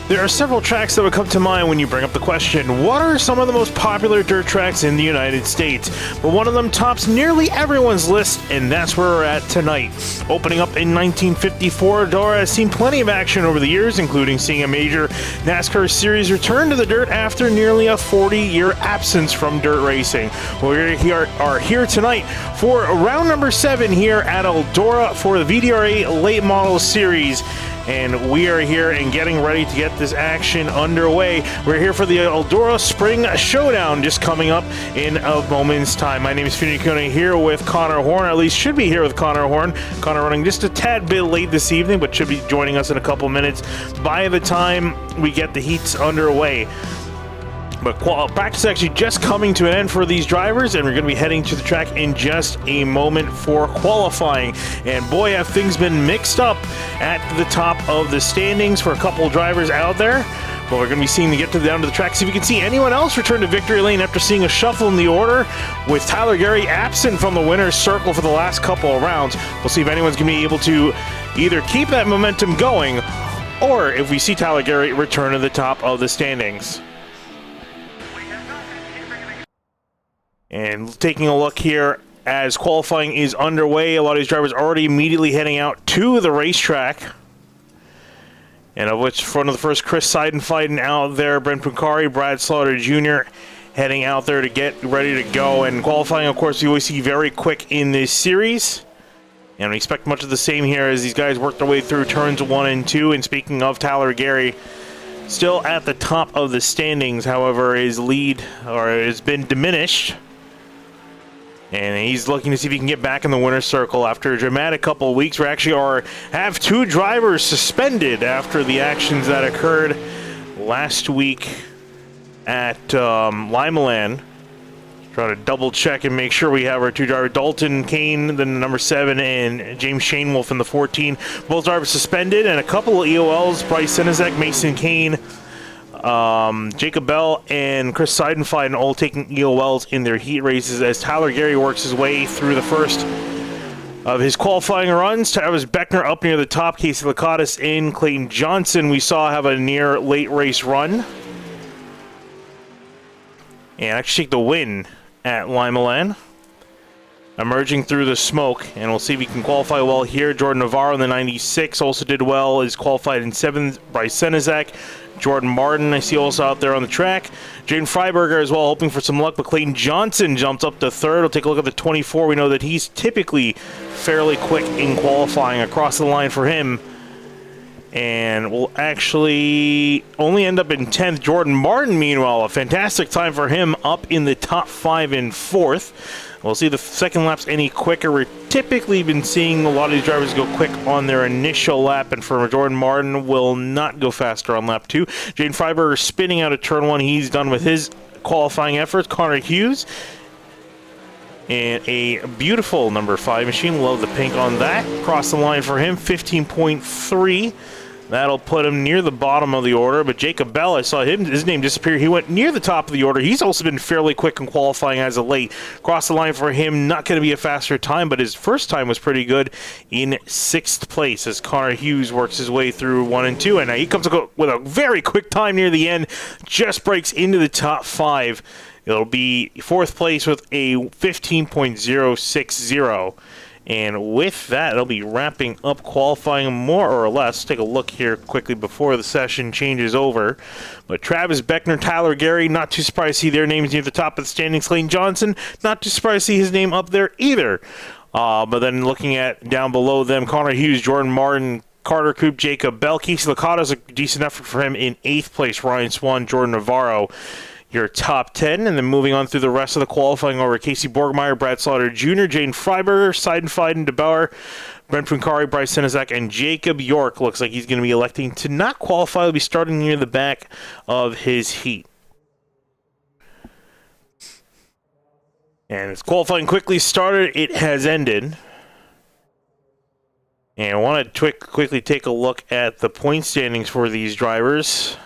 There are several tracks that would come to mind when you bring up the question, what are some of the most popular dirt tracks in the United States? But one of them tops nearly everyone's list, and that's where we're at tonight. Opening up in 1954, Eldora has seen plenty of action over the years, including seeing a major NASCAR series return to the dirt after nearly a 40-year absence from dirt racing. We are here tonight for round number 7 here at Eldora for the VDRA Late Model Series. And we are here and getting ready to get this action underway. We're here for the Eldora Spring Showdown, just coming up in a moment's time. My name is Finney Kuna, here with Connor Horn, or at least should be here with Connor Horn. Connor running just a tad bit late this evening, but should be joining us in a couple minutes by the time we get the heats underway. But practice is actually just coming to an end for these drivers, and we're going to be heading to the track in just a moment for qualifying. And boy, have things been mixed up at the top of the standings for a couple of drivers out there. But we're going to be seeing to get down to the track, see if we can see anyone else return to victory lane after seeing a shuffle in the order with Tyler Gary absent from the winner's circle for the last couple of rounds. We'll see if anyone's going to be able to either keep that momentum going, or if we see Tyler Gary return to the top of the standings. And taking a look here as qualifying is underway, a lot of these drivers already immediately heading out to the racetrack. And of which front of the first, Chris Seidenfeiten out there, Brent Puncari, Brad Slaughter Jr. heading out there to get ready to go. And qualifying, of course, you always see very quick in this series. And we expect much of the same here as these guys work their way through turns 1 and 2. And speaking of Tyler Gary, still at the top of the standings, however, his lead has been diminished. And he's looking to see if he can get back in the winner's circle after a dramatic couple of weeks. We actually have 2 drivers suspended after the actions that occurred last week at Limaland. Trying to double check and make sure we have our 2 drivers. Dalton Kane, the number 7, and James Shainwolf in the 14. Both drivers suspended, and a couple of EOLs, Bryce Senizek, Mason Kane, Jacob Bell and Chris Seidenfeiten all taking EOLs in their heat races as Tyler Gary works his way through the first of his qualifying runs. Travis Beckner up near the top, Casey Lakatos in, Clayton Johnson we saw have a near late race run and actually take the win at Limaland. Emerging through the smoke, and we'll see if he can qualify well here. Jordan Navarro in the 96 also did well, is qualified in 7th. Bryce Senizek, Jordan Martin I see also out there on the track. Jaden Freiberger as well, hoping for some luck, but Clayton Johnson jumped up to 3rd. We'll take a look at the 24. We know that he's typically fairly quick in qualifying across the line for him. And we'll actually only end up in 10th. Jordan Martin, meanwhile, a fantastic time for him, up in the top 5 in 4th. We'll see the second lap's any quicker. We've typically been seeing a lot of these drivers go quick on their initial lap, and for Jordan Martin will not go faster on lap 2. Jaden Freiberger spinning out of turn 1. He's done with his qualifying efforts. Connor Hughes and a beautiful number 5 machine. Love the pink on that. Cross the line for him, 15.3. That'll put him near the bottom of the order, but Jacob Bell, I saw his name disappear. He went near the top of the order. He's also been fairly quick in qualifying as of late. Cross the line for him, not going to be a faster time, but his first time was pretty good in 6th place as Connor Hughes works his way through 1 and 2. And now he comes with a very quick time near the end, just breaks into the top 5. It'll be 4th place with a 15.060. And with that, it'll be wrapping up qualifying more or less. Take a look here quickly before the session changes over. But Travis Beckner, Tyler Gary, not too surprised to see their names near the top of the standings. Clayton Johnson, not too surprised to see his name up there either. But then looking at down below them, Connor Hughes, Jordan Martin, Carter Coop, Jacob Bell. Casey Lakatos, a decent effort for him in 8th place. Ryan Swan, Jordan Navarro, your top 10, and then moving on through the rest of the qualifying over Casey Borgmeyer, Brad Slaughter Jr., Jaden Freiberger, Seidenfeiten, DeBauer, Brent Puncari, Bryce Senizek, and Jacob York. Looks like he's going to be electing to not qualify. He'll be starting near the back of his heat. And as qualifying quickly started, it has ended. And I want to quickly take a look at the point standings for these drivers.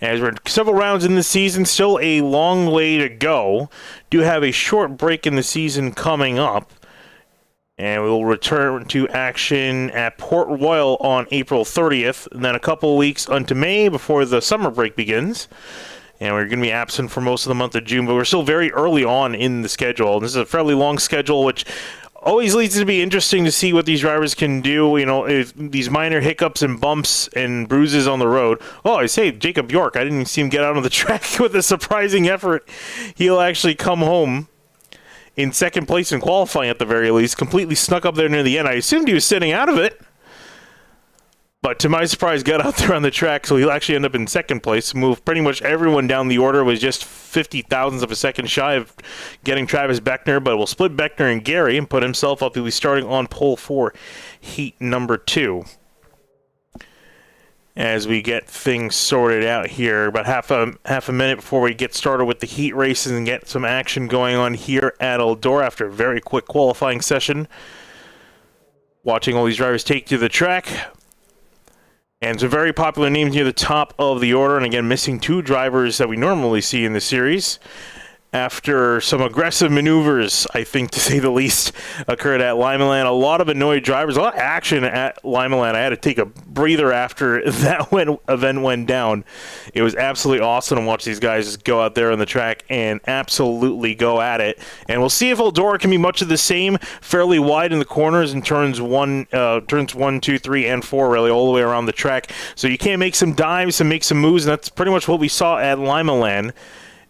As we're several rounds in the season, still a long way to go. Do have a short break in the season coming up. And we will return to action at Port Royal on April 30th, and then a couple weeks unto May before the summer break begins. And we're going to be absent for most of the month of June, but we're still very early on in the schedule. This is a fairly long schedule, which always leads to be interesting to see what these drivers can do. You know, if these minor hiccups and bumps and bruises on the road. Oh, I say, Jacob York, I didn't even see him get out on the track with a surprising effort. He'll actually come home in second place in qualifying at the very least. Completely snuck up there near the end. I assumed he was sitting out of it, but to my surprise, got out there on the track, so he'll actually end up in second place. Moved pretty much everyone down the order, was just 50 thousandths of a second shy of getting Travis Beckner, but will split Beckner and Gary and put himself up. He'll be starting on pole for heat number 2. As we get things sorted out here, about half a minute before we get started with the heat races and get some action going on here at Eldora after a very quick qualifying session. Watching all these drivers take to the track. And some very popular names near the top of the order. And again, missing 2 drivers that we normally see in the series. After some aggressive maneuvers, I think to say the least, occurred at Limaland. A lot of annoyed drivers, a lot of action at Limaland. I had to take a breather after that event went down. It was absolutely awesome to watch these guys just go out there on the track and absolutely go at it. And we'll see if Eldora can be much of the same, fairly wide in the corners in turns 1, 2, 3, and 4, really, all the way around the track. So you can make some dives and make some moves, and that's pretty much what we saw at Limaland.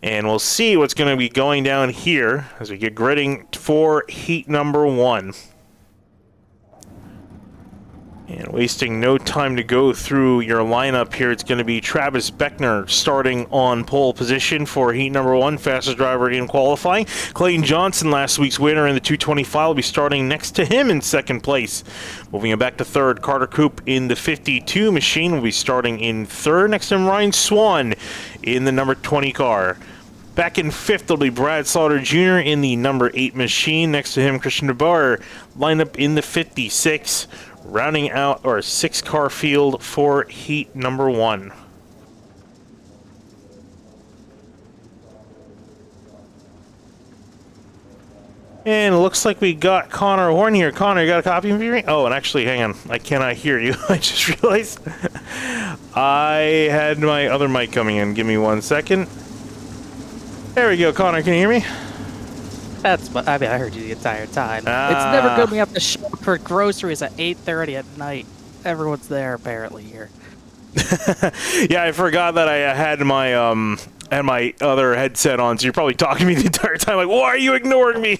And we'll see what's going to be going down here as we get gridding for heat number 1. And wasting no time to go through your lineup here, it's going to be Travis Beckner starting on pole position for heat number 1, fastest driver in qualifying. Clayton Johnson, last week's winner in the 225, will be starting next to him in second place. Moving him back to third, Carter Coop in the 52 machine will be starting in third. Next to him, Ryan Swan in the number 20 car. Back in fifth, there'll be Brad Slaughter Jr. in the number 8 machine. Next to him, Christian DeBar lined up in the 56. Rounding out our 6-car field for heat number 1. And it looks like we got Connor Horn here. Connor, you got a copy of me? Oh, and actually, hang on. I cannot hear you. I just realized I had my other mic coming in. Give me 1 second. There we go, Connor. Can you hear me? I heard you the entire time. It's never good when we have to shop for groceries at 8:30 at night. Everyone's there apparently here. Yeah, I forgot that I had my other headset on, so you're probably talking to me the entire time. Like, why are you ignoring me?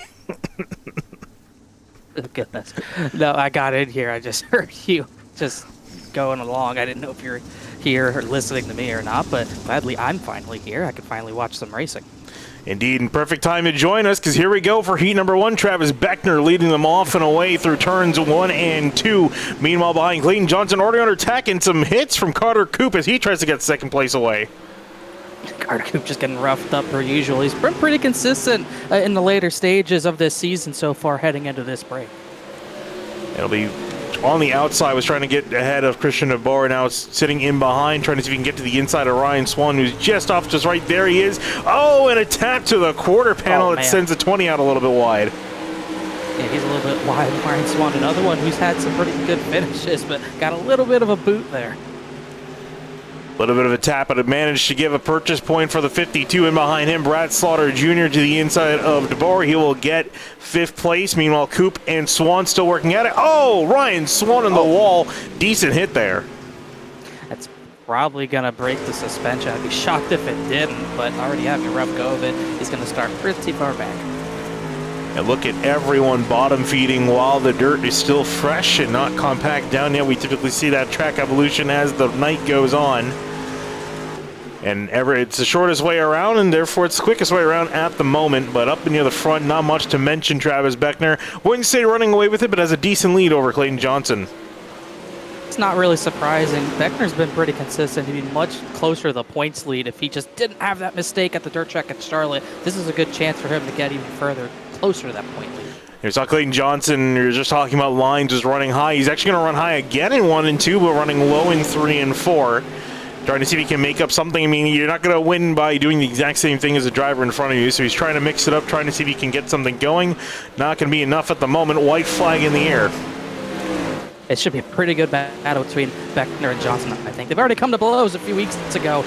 Oh, goodness. No, I got in here. I just heard you just going along. I didn't know if you're here or listening to me or not, but gladly I'm finally here. I can finally watch some racing. Indeed, and perfect time to join us, because here we go for heat number 1. Travis Beckner leading them off and away through turns 1 and 2. Meanwhile, behind Clayton Johnson, already under attack, and some hits from Carter Coop as he tries to get second place away. Carter Coop just getting roughed up per usual. He's been pretty consistent in the later stages of this season so far heading into this break. It'll be on the outside, was trying to get ahead of Christian DeBoer. Now it's sitting in behind, trying to see if he can get to the inside of Ryan Swan, who's just off, just right there he is. Oh, and a tap to the quarter panel that sends the 20 out a little bit wide. Yeah, he's a little bit wide. Ryan Swan, another one who's had some pretty good finishes, but got a little bit of a boot there. A little bit of a tap, but it managed to give a purchase point for the 52 in behind him. Brad Slaughter Jr. to the inside of DeBoer. He will get 5th place. Meanwhile, Coop and Swan still working at it. Oh, Ryan Swan on the wall. Decent hit there. That's probably going to break the suspension. I'd be shocked if it didn't, but already having a rough go of it. He's going to start pretty far back. And look at everyone bottom feeding while the dirt is still fresh and not compact down yet. We typically see that track evolution as the night goes on. And it's the shortest way around, and therefore it's the quickest way around at the moment. But up near the front, not much to mention. Travis Beckner, wouldn't say running away with it, but has a decent lead over Clayton Johnson. It's not really surprising. Beckner's been pretty consistent. He'd be much closer to the points lead if he just didn't have that mistake at the dirt track at Charlotte. This is a good chance for him to get even further closer to that point lead. You saw Clayton Johnson, you're just talking about lines, is running high. He's actually going to run high again in 1 and 2, but running low in 3 and 4. trying to see if he can make up something. I mean, you're not going to win by doing the exact same thing as the driver in front of you, so he's trying to mix it up, trying to see if he can get something going. Not going to be enough at the moment. White flag in the air. It should be a pretty good battle between Beckner and Johnson, I think. They've already come to blows a few weeks ago.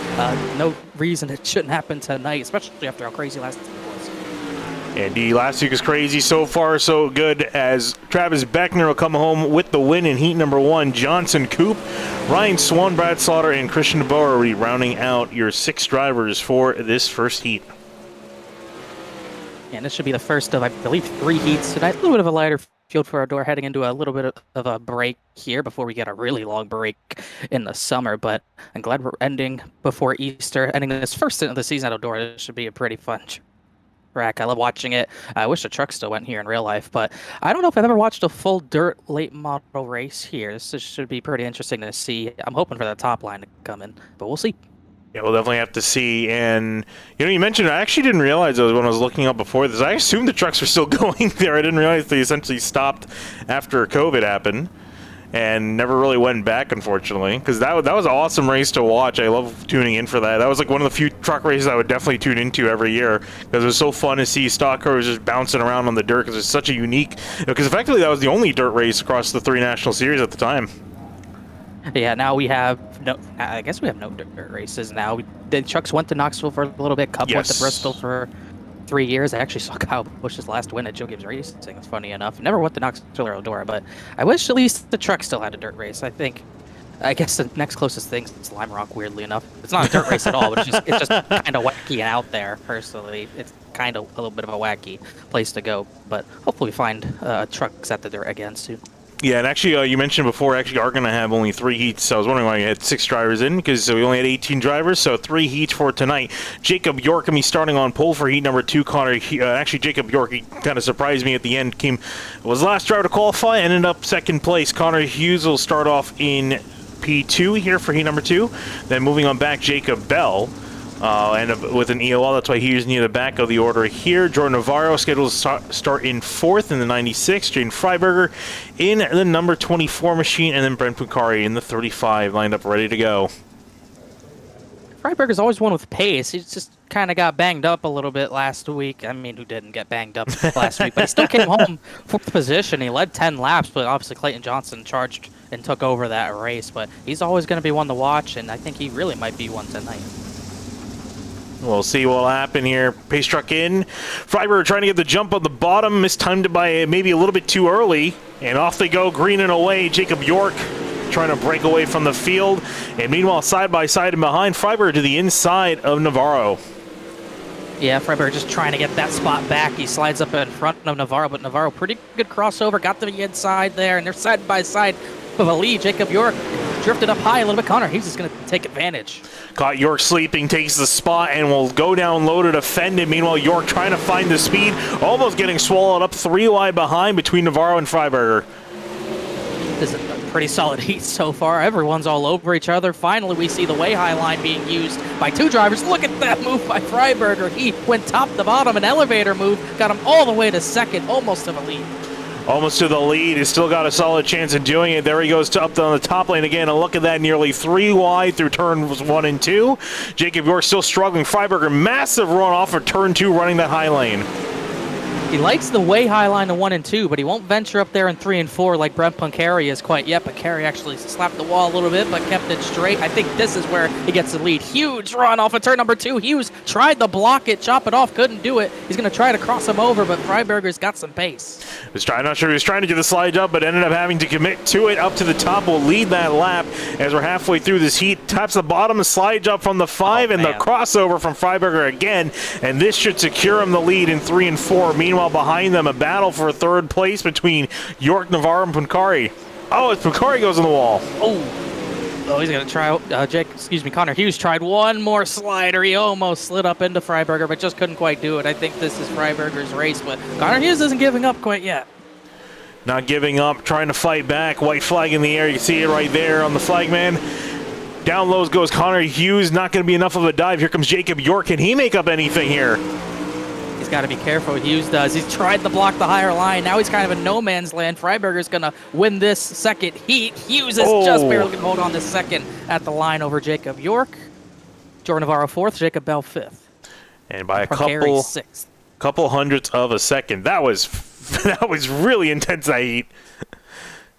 No reason it shouldn't happen tonight, especially after how crazy last week was. Indeed, last week was crazy. So far, so good, as Travis Beckner will come home with the win in heat number 1. Johnson, Coop, Ryan Swan, Brad Slaughter, and Christian DeBoer will be rounding out your 6 drivers for this first heat. And this should be the first of, I believe, 3 heats tonight. A little bit of a lighter field for Eldora, heading into a little bit of a break here before we get a really long break in the summer. But I'm glad we're ending before Easter, ending this first of the season at Eldora. This should be a pretty fun track. I love watching it. I wish the truck still went here in real life, but I don't know if I've ever watched a full dirt late model race here. This should be pretty interesting to see. I'm hoping for the top line to come in, but we'll see. Yeah, we'll definitely have to see. And, you know, you mentioned, I actually didn't realize when I was looking up before this. I assumed the trucks were still going there. I didn't realize they essentially stopped after COVID happened and never really went back, unfortunately, because that was an awesome race to watch. I love tuning in for that. That was like one of the few truck races I would definitely tune into every year, because it was so fun to see stock cars just bouncing around on the dirt, because it's such a unique, because effectively that was the only dirt race across the 3 national series at the time. Yeah, now we have no. I guess we have no dirt races now. The trucks went to Knoxville for a little bit. Cup went to Bristol for 3 years. I actually saw Kyle Busch's last win at Joe Gibbs Racing. It's funny enough. Never went to Knoxville or Eldora, but I wish at least the truck still had a dirt race. I guess the next closest thing is Lime Rock. Weirdly enough, it's not a dirt race at all, but it's just kind of wacky and out there. Personally, it's kind of a little bit of a wacky place to go. But hopefully, we find trucks at the dirt again soon. Yeah, and actually, you mentioned before, actually, are going to have only 3 heats. So I was wondering why you had 6 drivers in, because we only had 18 drivers, so 3 heats for tonight. Jacob York going to be starting on pole for heat number 2. Connor, actually, Jacob York, he kind of surprised me at the end. Was the last driver to qualify, ended up 2nd place. Connor Hughes will start off in P2 here for heat number 2. Then moving on back, Jacob Bell. And with an EOL, that's why he's near the back of the order here. Jordan Navarro scheduled to start in 4th in the 96. Jaden Freiberger in the number 24 machine, and then Brent Pucari in the 35, lined up ready to go. Freiberger's always one with pace. He just kind of got banged up a little bit last week. I mean, who didn't get banged up last week? But he still came home 4th position. He led 10 laps, but obviously Clayton Johnson charged and took over that race. But he's always going to be one to watch, and I think he really might be one tonight. We'll see what'll happen here. Pace truck in. Freiberger trying to get the jump on the bottom. Mistimed it by maybe a little bit too early. And off they go, green and away. Jacob York trying to break away from the field. And meanwhile, side by side and behind, Freiberger to the inside of Navarro. Yeah, Freiberger just trying to get that spot back. He slides up in front of Navarro, but Navarro, pretty good crossover. Got to the inside there, and they're side by side of a lead. Jacob York drifted up high a little bit. Connor, he's just going to take advantage. Caught York sleeping, takes the spot, and will go down low to defend it. Meanwhile, York trying to find the speed, almost getting swallowed up 3 wide behind between Navarro and Freiberger. This is a pretty solid heat so far. Everyone's all over each other. Finally, we see the way high line being used by 2 drivers. Look at that move by Freiberger. He went top to bottom, an elevator move, got him all the way to 2nd, almost to the lead. Almost to the lead. He's still got a solid chance of doing it. There he goes up on the top lane again. And look at that, nearly 3 wide through turns 1 and 2. Jacob York still struggling. Freiberger, massive run off of turn 2, running that high lane. He likes the way high line to 1 and 2, but he won't venture up there in 3 and 4 like Brent Pucari is quite yet. Pucari actually slapped the wall a little bit, but kept it straight. I think this is where he gets the lead. Huge run off of turn number 2. Hughes tried to block it, chop it off, couldn't do it. He's going to try to cross him over, but Freiberger's got some pace. I'm not sure he was trying to get the slide up, but ended up having to commit to it. Up to the top will lead that lap as we're halfway through this heat. Taps the bottom, slides up from the 5, and the crossover from Freiberger again. And this should secure him the lead in 3 and 4. Meanwhile, behind them, a battle for 3rd place between York, Navarro, and Pucari. Oh, as Pucari goes on the wall. Oh, he's going to try. Connor Hughes tried one more slider. He almost slid up into Freiberger, but just couldn't quite do it. I think this is Freiberger's race, but Connor Hughes isn't giving up quite yet. Not giving up, trying to fight back. White flag in the air. You see it right there on the flagman. Down low goes Connor Hughes. Not going to be enough of a dive. Here comes Jacob York. Can he make up anything here? He's got to be careful what Hughes does. He's tried to block the higher line. Now he's kind of in no man's land. Freiberger's going to win this second heat. Hughes is just barely going to hold on this second at the line over Jacob York. Jordan Navarro fourth, Jacob Bell fifth. And by a couple hundredths of a second. That was really intense, that heat.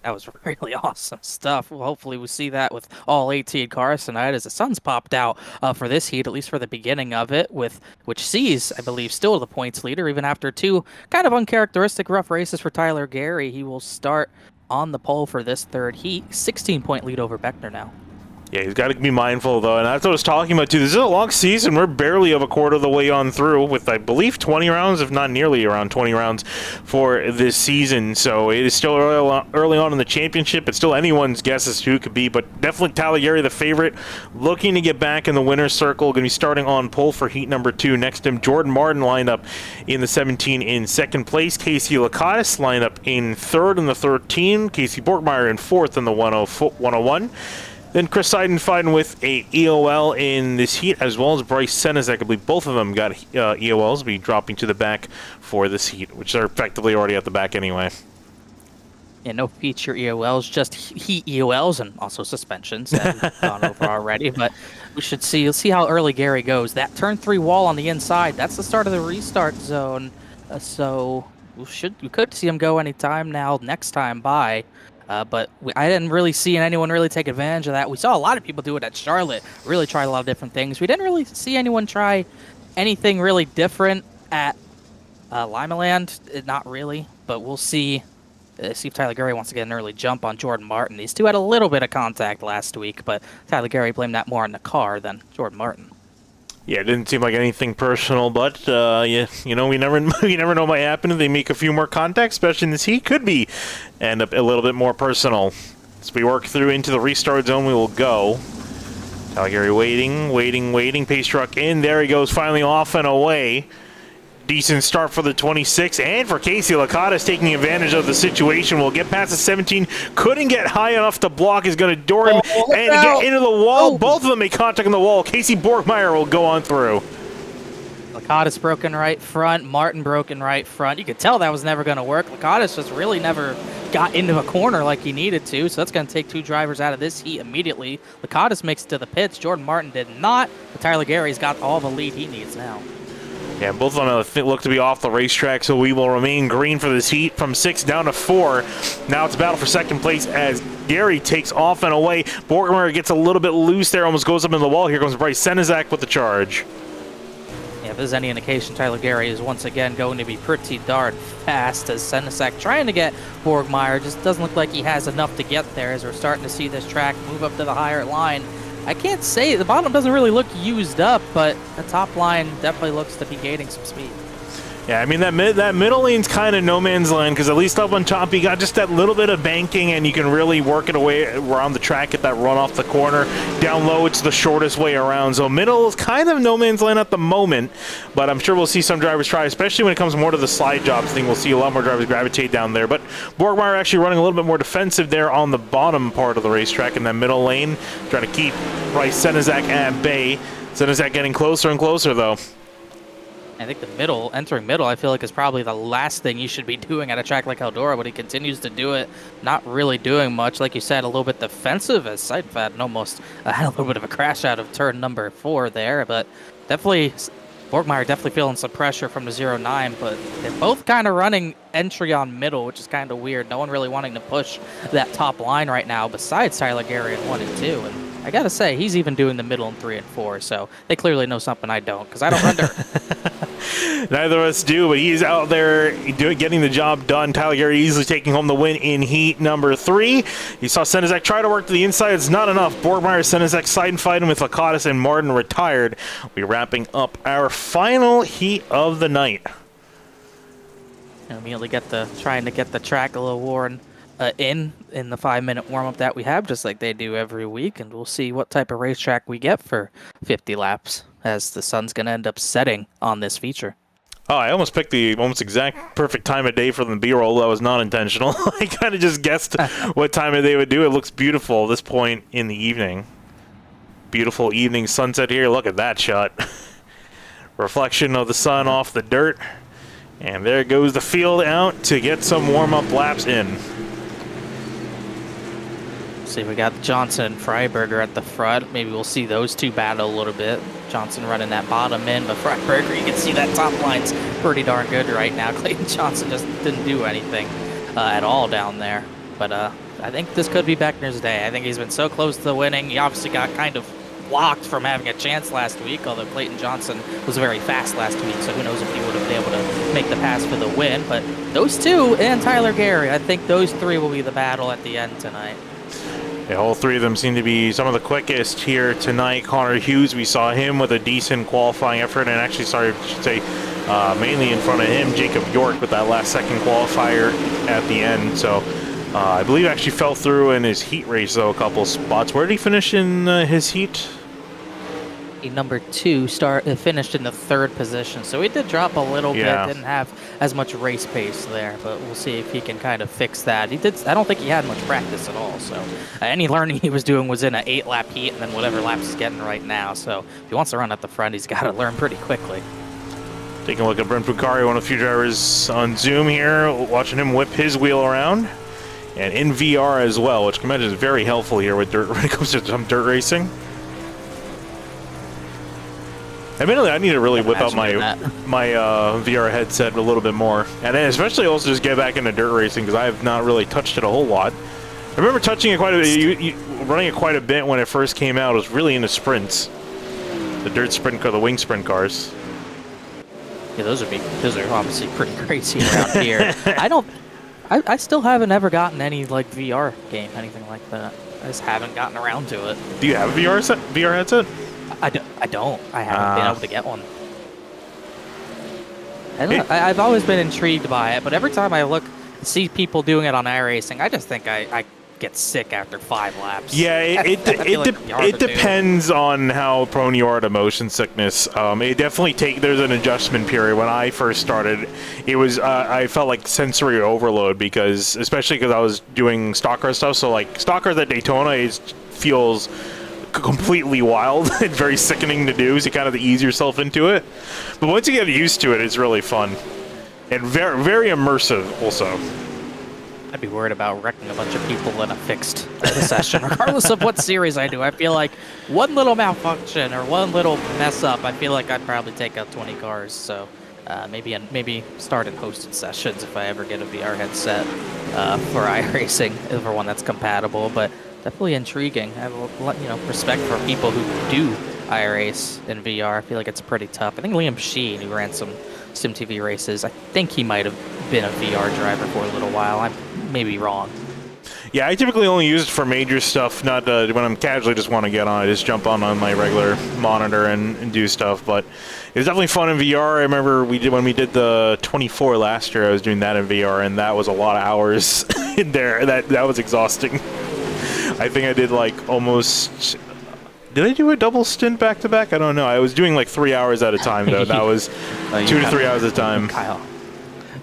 That was really awesome stuff. Well, hopefully we see that with all 18 cars tonight as the sun's popped out for this heat, at least for the beginning of it, which sees, I believe, still the points leader, even after two kind of uncharacteristic rough races for Tyler Gary. He will start on the pole for this third heat. 16-point lead over Beckner now. Yeah, he's got to be mindful, though, and that's what I was talking about, too. This is a long season. We're barely of a quarter of the way on through with, I believe, 20 rounds, if not nearly around 20 rounds for this season. So it is still early on in the championship. It's still anyone's guess as to who it could be, but definitely Tyler Gary, the favorite, looking to get back in the winner's circle. Going to be starting on pole for heat number 2. Next to him, Jordan Martin lined up in the 17 in second place. Casey Lakatos lined up in third in the 13. Casey Borgmeyer in fourth in the 101. Then Chris Seiden fighting with a EOL in this heat, as well as Bryce Senezek. I believe both of them got EOLs, be dropping to the back for this heat, which are effectively already at the back anyway. Yeah, no feature EOLs, just heat EOLs and also suspensions that we've gone over already. But we should see how early Gary goes. That turn 3 wall on the inside, that's the start of the restart zone. So we could see him go anytime now, next time by. But I didn't really see anyone really take advantage of that. We saw a lot of people do it at Charlotte, really try a lot of different things. We didn't really see anyone try anything really different at Limaland, not really. But we'll see if Tyler Gary wants to get an early jump on Jordan Martin. These two had a little bit of contact last week, but Tyler Gary blamed that more on the car than Jordan Martin. Yeah, it didn't seem like anything personal, but yeah, we never know what might happen if they make a few more contacts, especially in this heat. Could be end up a little bit more personal. As we work through into the restart zone, we will go. Tyler Gary waiting. Pace truck in. There he goes, finally off and away. Decent start for the 26, and for Casey Lakatos taking advantage of the situation. Will get past the 17, couldn't get high enough to block, is going to door him and get into the wall. Both of them make contact on the wall. Casey Borgmeyer will go on through. Lakatos broken right front, Martin broken right front. You could tell that was never going to work. Lakatos just really never got into a corner like he needed to, so that's going to take two drivers out of this heat immediately. Lakatos makes it to the pits. Jordan Martin did not, but Tyler Gary's got all the lead he needs now. Yeah, both of them look to be off the racetrack, so we will remain green for this heat from 6 down to 4. Now it's a battle for second place as Gary takes off and away. Borgmeyer gets a little bit loose there, almost goes up in the wall. Here comes Bryce Senezak with the charge. Yeah, if there's any indication, Tyler Gary is once again going to be pretty darn fast as Senezak trying to get Borgmeyer. Just doesn't look like he has enough to get there as we're starting to see this track move up to the higher line. I can't say, the bottom doesn't really look used up, but the top line definitely looks to be gaining some speed. Yeah, I mean, that middle lane's kind of no man's land, because at least up on top, you got just that little bit of banking, and you can really work it away around the track, get that run off the corner. Down low, it's the shortest way around. So middle is kind of no man's land at the moment, but I'm sure we'll see some drivers try, especially when it comes more to the slide jobs thing. We'll see a lot more drivers gravitate down there. But Borgmeyer actually running a little bit more defensive there on the bottom part of the racetrack in that middle lane, trying to keep Bryce Senezak at bay. Senezak getting closer and closer, though. I think entering middle, I feel like is probably the last thing you should be doing at a track like Eldora, but he continues to do it, not really doing much. Like you said, a little bit defensive as Seidfad almost had a little bit of a crash out of turn number 4 there, but definitely, Borgmeyer definitely feeling some pressure from the 0-9, but they're both kind of running entry on middle, which is kind of weird. No one really wanting to push that top line right now besides Tyler Gary in 1 and 2, and I gotta say, he's even doing the middle in 3 and 4, so they clearly know something I don't, because I don't run dirt. Neither of us do, but he's out there getting the job done. Tyler Gary easily taking home the win in heat number 3. You saw Senezak try to work to the inside. It's not enough. Borgmeyer, Senezak side and fighting with Lakatos and Martin retired. We're wrapping up our final heat of the night. Immediately trying to get the track a little worn in the 5-minute warm-up that we have, just like they do every week, and we'll see what type of racetrack we get for 50 laps as the sun's going to end up setting on this feature. Oh, I almost picked the almost exact perfect time of day for the B-roll. That was not intentional. I kind of just guessed what time of day would do. It looks beautiful at this point in the evening. Beautiful evening sunset here. Look at that shot. reflection of the sun off the dirt. And there goes the field out to get some warm-up laps in. See, we got Johnson and Freiberger at the front. Maybe we'll see those two battle a little bit. Johnson running that bottom end, but Freiberger, you can see that top line's pretty darn good right now. Clayton Johnson just didn't do anything at all down there. But I think this could be Beckner's day. I think he's been so close to winning. He obviously got kind of blocked from having a chance last week, although Clayton Johnson was very fast last week, so who knows if he would have been able to make the pass for the win. But those two and Tyler Gary, I think those three will be the battle at the end tonight. Yeah, all three of them seem to be some of the quickest here tonight. Connor Hughes, we saw him with a decent qualifying effort, and actually, sorry, I should say, mainly in front of him, Jacob York with that last second qualifier at the end. So I believe actually fell through in his heat race, though, a couple spots. Where did he finish in his heat? Number 2 finished in the 3rd position, so he did drop a little bit. Didn't have as much race pace there, but we'll see if he can kind of fix that. He did. I don't think he had much practice at all, so any learning he was doing was in an 8-lap heat and then whatever laps he's getting right now. So if he wants to run at the front, he's got to learn pretty quickly. Taking a look at Brent Bucari, one of the few drivers on Zoom here, watching him whip his wheel around, and in VR as well, which I imagine is very helpful here with dirt when it comes to some dirt racing. Admittedly, I need to really whip out my VR headset a little bit more, and then especially also just get back into dirt racing because I have not really touched it a whole lot. I remember touching it quite a bit, running it quite a bit when it first came out. It was really into sprints, the dirt sprint car, the wing sprint cars. Yeah, those are obviously pretty crazy around here. I still haven't ever gotten any like VR game, anything like that. I just haven't gotten around to it. Do you have a VR headset? I don't. I haven't been able to get one. I've always been intrigued by it, but every time I see people doing it on iRacing, I just think I get sick after 5 laps. Yeah, it depends on how prone you are to motion sickness. It definitely there's an adjustment period. When I first started, it was I felt like sensory overload especially because I was doing stock car stuff. So like stock cars at Daytona feels completely wild and very sickening to do, so you kind of ease yourself into it. But once you get used to it, it's really fun and very, very immersive also. I'd be worried about wrecking a bunch of people in a fixed session, regardless of what series I do. I feel like one little malfunction or one little mess up, I feel like I'd probably take out 20 cars. So maybe start in hosted sessions if I ever get a VR headset for iRacing, for one that's compatible. But definitely intriguing. I have a lot, respect for people who do iRace in VR. I feel like it's pretty tough. I think Liam Sheen, who ran some SimTV races, I think he might have been a VR driver for a little while. I may be wrong. Yeah, I typically only use it for major stuff, not when I'm casually just want to get on. I just jump on my regular monitor and do stuff. But it was definitely fun in VR. I remember when we did the 24 last year, I was doing that in VR, and that was a lot of hours in there. That was exhausting. I think I did like almost... Did I do a double stint back-to-back? I don't know. I was doing like 3 hours at a time, though. That was 2 to 3 hours at a time.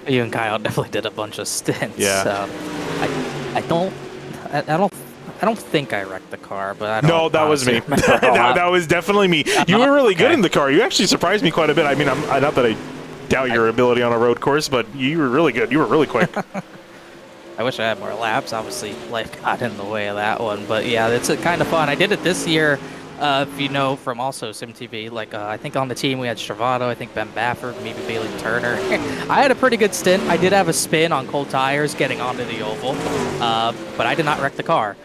You and Kyle definitely did a bunch of stints. Yeah. So I don't think I wrecked the car, but I don't. No, that was me. that was definitely me. You were really good in the car. You actually surprised me quite a bit. I mean, not that I doubt your ability on a road course, but you were really good. You were really quick. I wish I had more laps. Obviously, life got in the way of that one. But yeah, it's kind of fun. I did it this year, if you know, from also SimTV. Like, I think on the team we had Stravato, I think Ben Baffert, maybe Bailey Turner. I had a pretty good stint. I did have a spin on cold tires getting onto the oval, but I did not wreck the car.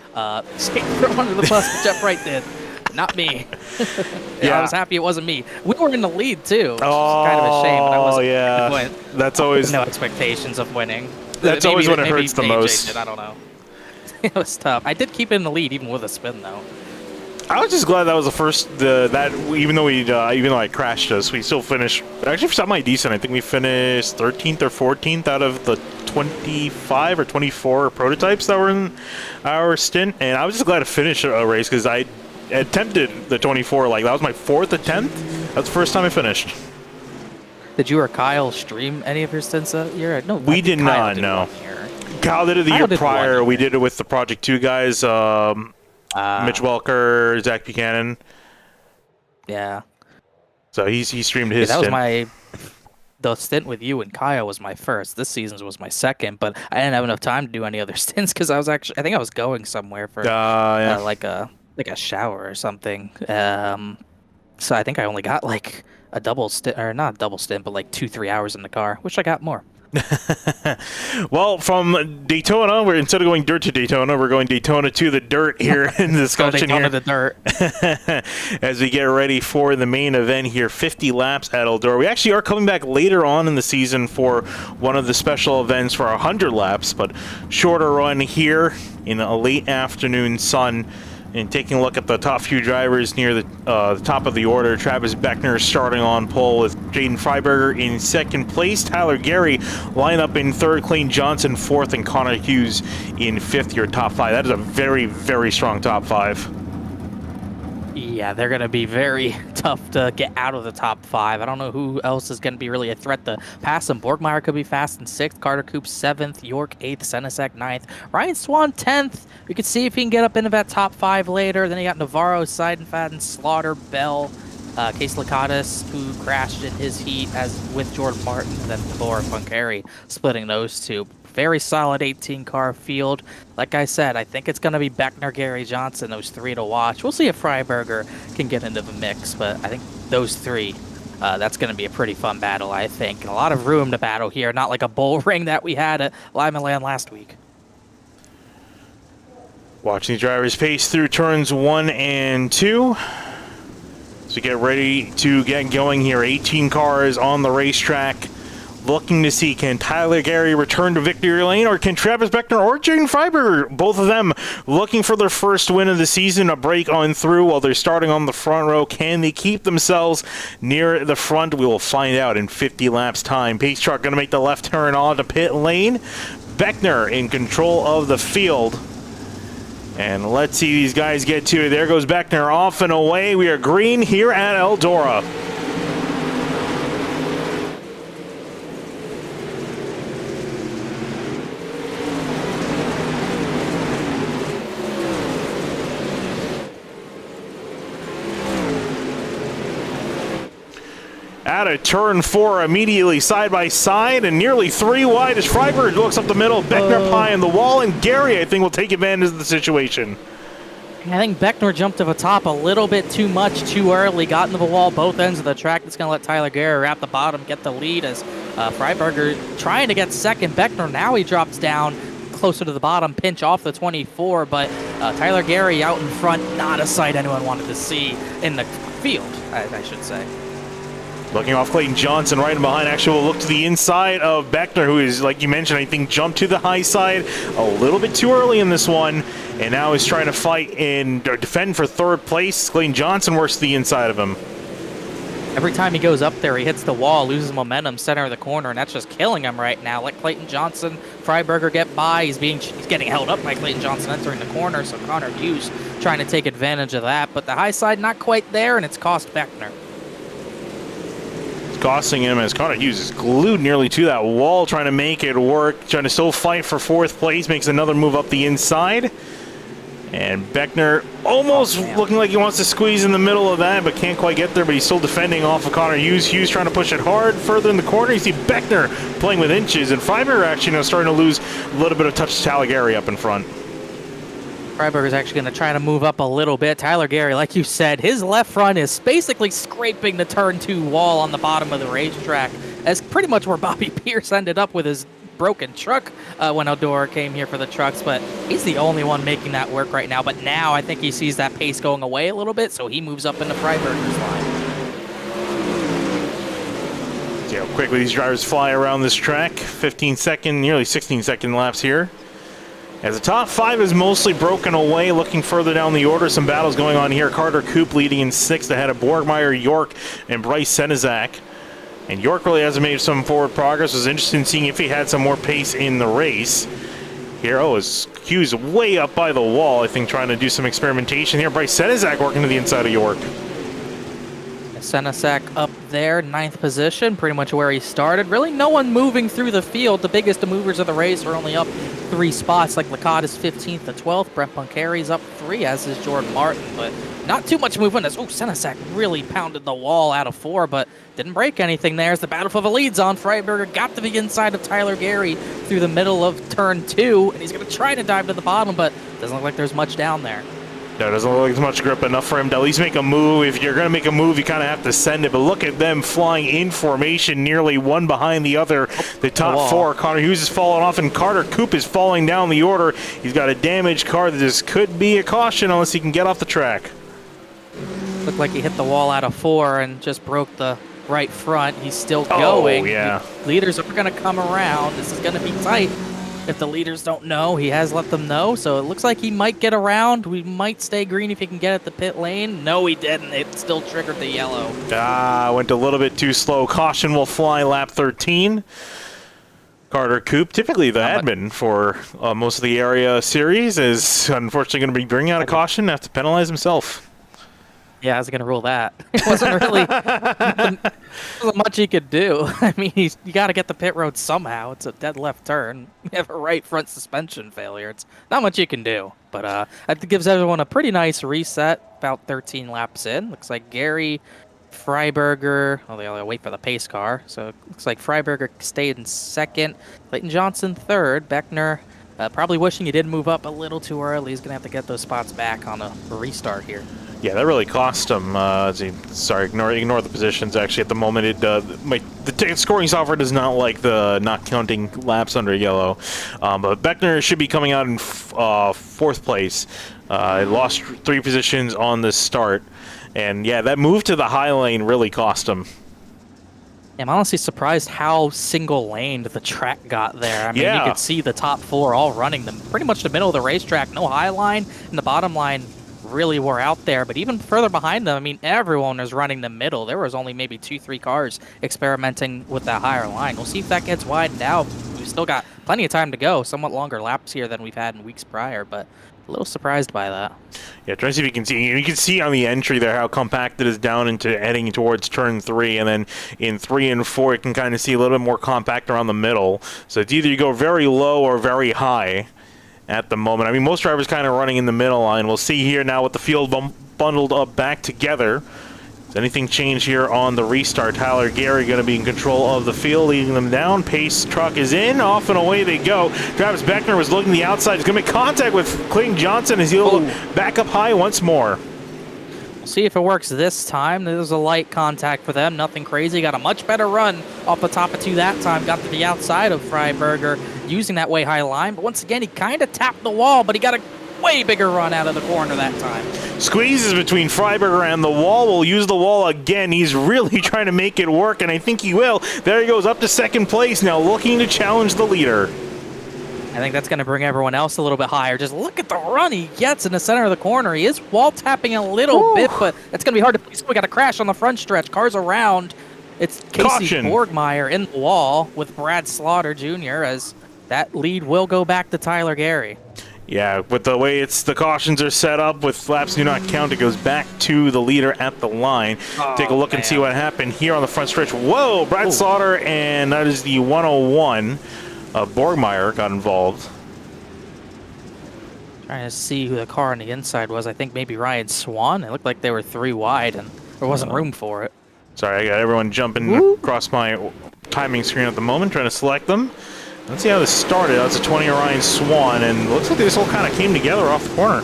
Stayed from under the bus, Jeff Wright did. Not me. Yeah. I was happy it wasn't me. We were in the lead, too, which is kind of a shame. But I wasn't. Yeah. That's always... No expectations of winning. That's always when it hurts the most. I don't know. It was tough. I did keep it in the lead, even with a spin, though. I was just glad that was the first, even though I crashed us, we still finished, actually semi-decent. I think we finished 13th or 14th out of the 25 or 24 prototypes that were in our stint. And I was just glad to finish a race because I attempted the 24, like that was my 4th attempt. That's the first time I finished. Did you or Kyle stream any of your stints that year? No, we did not, no. Kyle did it the year prior. We did it with the Project 2 guys, Mitch Welker, Zach Buchanan. Yeah. So he streamed his that was stint. the stint with you and Kaya was my first. This season's was my second, but I didn't have enough time to do any other stints because I think I was going somewhere for Yeah. like a shower or something. So I think I only got like a double stint, or not a double stint, but like 2-3 hours in the car. Wish I got more. Well, from Daytona, instead of going dirt to Daytona, we're going Daytona to the dirt here in the discussion Daytona here. to the dirt. As we get ready for the main event here, 50 laps at Eldora. We actually are coming back later on in the season for one of the special events for 100 laps, but shorter run here in a late afternoon sun. And taking a look at the top few drivers near the top of the order, Travis Beckner starting on pole with Jaden Freiberger in second place. Tyler Gary line up in third, Clayton Johnson fourth, and Connor Hughes in fifth, your top five. That is a very, very strong top five. Yeah, they're going to be very tough to get out of the top five. I don't know who else is going to be really a threat to pass them. Borgmeyer could be fast in sixth, Carter Coop seventh, York eighth, Senesac ninth, Ryan Swan 10th. We could see if he can get up into that top five later. Then you got Navarro, Seidenfaden, Slaughter, Bell, Case Lakatis, who crashed in his heat as with Jordan Martin, and then Thor Funkari splitting those two. Very solid 18-car field. Like I said, I think it's going to be Beckner, Gary Johnson, those three to watch. We'll see if Freiberger can get into the mix, but I think those three, that's going to be a pretty fun battle, I think. And a lot of room to battle here, not like a bull ring that we had at Lima Land last week. Watching the drivers pace through turns 1 and 2. So get ready to get going here. 18 cars on the racetrack. Looking to see, can Tyler Gary return to victory lane, or can Travis Beckner or Jaden Freiberger, both of them looking for their first win of the season, a break on through while they're starting on the front row? Can they keep themselves near the front? We will find out in 50 laps time. Pace truck going to make the left turn onto pit lane. Beckner in control of the field. And let's see these guys get to it. There goes Beckner off and away. We are green here at Eldora. Out of turn 4 immediately side by side and nearly 3 wide as Freiberg looks up the middle. Beckner pie in the wall, and Gary, I think, will take advantage of the situation. I think Beckner jumped to the top a little bit too much too early, got into the wall both ends of the track. It's going to let Tyler Gary wrap the bottom, get the lead as Freiberger trying to get second. Beckner, now he drops down closer to the bottom, pinch off the 24, but Tyler Gary out in front, not a sight anyone wanted to see in the field, I should say. Looking off Clayton Johnson right in behind. Actually, we'll look to the inside of Beckner, who is, like you mentioned, I think jumped to the high side a little bit too early in this one, and now is trying to fight and defend for third place. Clayton Johnson works to the inside of him. Every time he goes up there, he hits the wall, loses momentum, center of the corner, and that's just killing him right now. Let Clayton Johnson, Freiberger get by. He's getting held up by Clayton Johnson entering the corner, so Connor Hughes trying to take advantage of that, but the high side not quite there, and it's cost Beckner. Costing him as Connor Hughes is glued nearly to that wall, trying to make it work, trying to still fight for fourth place, makes another move up the inside. And Beckner almost looking like he wants to squeeze in the middle of that, but can't quite get there, but he's still defending off of Connor Hughes. Hughes trying to push it hard further in the corner. You see Beckner playing with inches, and Freiberger actually starting to lose a little bit of touch to Taligari up in front. Freiberger's actually going to try to move up a little bit. Tyler Gary, like you said, his left front is basically scraping the turn 2 wall on the bottom of the racetrack. That's pretty much where Bobby Pierce ended up with his broken truck when Eldora came here for the trucks, but he's the only one making that work right now. But now I think he sees that pace going away a little bit, so he moves up into Freiberger's line. See how quickly these drivers fly around this track. 15-second, nearly 16-second laps here. As the top 5 is mostly broken away, looking further down the order, some battles going on here. Carter Coop leading in 6th ahead of Borgmeyer, York, and Bryce Senezak. And York really hasn't made some forward progress. It was interesting seeing if he had some more pace in the race. Here, is Hughes way up by the wall, I think, trying to do some experimentation here. Bryce Senezak working to the inside of York. Senesac up there, 9th position, pretty much where he started. Really no one moving through the field. The biggest movers of the race are only up 3 spots, like Lakatis 15th to 12th. Brent Punkari's up 3, as is Jordan Martin. But not too much movement as, Senesac really pounded the wall out of 4, but didn't break anything there as the battle for the lead's on. Freiberger got to the inside of Tyler Gary through the middle of turn 2, and he's going to try to dive to the bottom, but doesn't look like there's much down there. No, doesn't look like there's much grip enough for him to at least make a move. If you're going to make a move, you kind of have to send it. But look at them flying in formation, nearly one behind the other. The top 4, Connor Hughes is falling off, and Carter Koop is falling down the order. He's got a damaged car. This could be a caution unless he can get off the track. Looked like he hit the wall out of 4 and just broke the right front. He's still going. Oh, yeah. The leaders are going to come around. This is going to be tight. If the leaders don't know, he has let them know, so it looks like he might get around. We might stay green if he can get at the pit lane. No, he didn't. It still triggered the yellow. Went a little bit too slow. Caution will fly lap 13. Carter Koop, typically the admin for most of the area series, is unfortunately going to be bringing out a caution and have to penalize himself. Yeah, I was going to rule that. It wasn't really wasn't much he could do. I mean, you got to get the pit road somehow. It's a dead left turn. You have a right front suspension failure. It's not much you can do. But that gives everyone a pretty nice reset, about 13 laps in. Looks like Gary, Freiberger, they only wait for the pace car. So it looks like Freiberger stayed in 2nd, Clayton Johnson 3rd, Beckner probably wishing he did move up a little too early. He's going to have to get those spots back on a restart here. Yeah, that really cost him. Sorry, ignore the positions. Actually, at the moment, the ticket scoring software does not like the not counting laps under yellow. But Beckner should be coming out in 4th place. Lost 3 positions on the start, and yeah, that move to the high lane really cost him. I'm honestly surprised how single-laned the track got there. I mean, you could see the top 4 all running them pretty much the middle of the racetrack. No high line, and the bottom line really were out there, but even further behind them, I mean, everyone was running the middle. There was only maybe 2-3 cars experimenting with that higher line. We'll see if that gets widened out. We've still got plenty of time to go, somewhat longer laps here than we've had in weeks prior, but a little surprised by that. Yeah, trying to see if you can see. You can see on the entry there how compact it is down into heading towards turn 3, and then in 3 and 4, you can kind of see a little bit more compact around the middle. So it's either you go very low or very high at the moment. I mean, most drivers kind of running in the middle line. We'll see here now with the field bundled up back together. Does anything change here on the restart? Tyler Gary going to be in control of the field, leading them down. Pace truck is in. Off and away they go. Travis Beckner was looking to the outside. He's going to make contact with Clayton Johnson as he'll back up high once more. We'll see if it works this time. There's a light contact for them. Nothing crazy. Got a much better run off the top of 2 that time. Got to the outside of Freiberger using that way high line. But once again, he kind of tapped the wall, but he got a way bigger run out of the corner that time. Squeezes between Freiberger and the wall. Will use the wall again. He's really trying to make it work, and I think he will. There he goes up to 2nd place now, looking to challenge the leader. I think that's going to bring everyone else a little bit higher. Just look at the run he gets in the center of the corner. He is wall tapping a little bit, but that's going to be hard to place. We got a crash on the front stretch. Cars around. It's Casey Borgmeyer in the wall with Brad Slaughter Jr. as that lead will go back to Tyler Gary. Yeah, with the way the cautions are set up with laps do not count, it goes back to the leader at the line. Take a look and see what happened here on the front stretch. Whoa, Brad Slaughter, and that is the 101. Borgmeyer got involved. Trying to see who the car on the inside was. I think maybe Ryan Swan. It looked like they were 3 wide, and there wasn't room for it. Sorry, I got everyone jumping across my timing screen at the moment, trying to select them. Let's see how this started. That's a 20 Ryan Swan, and looks like this all kind of came together off the corner.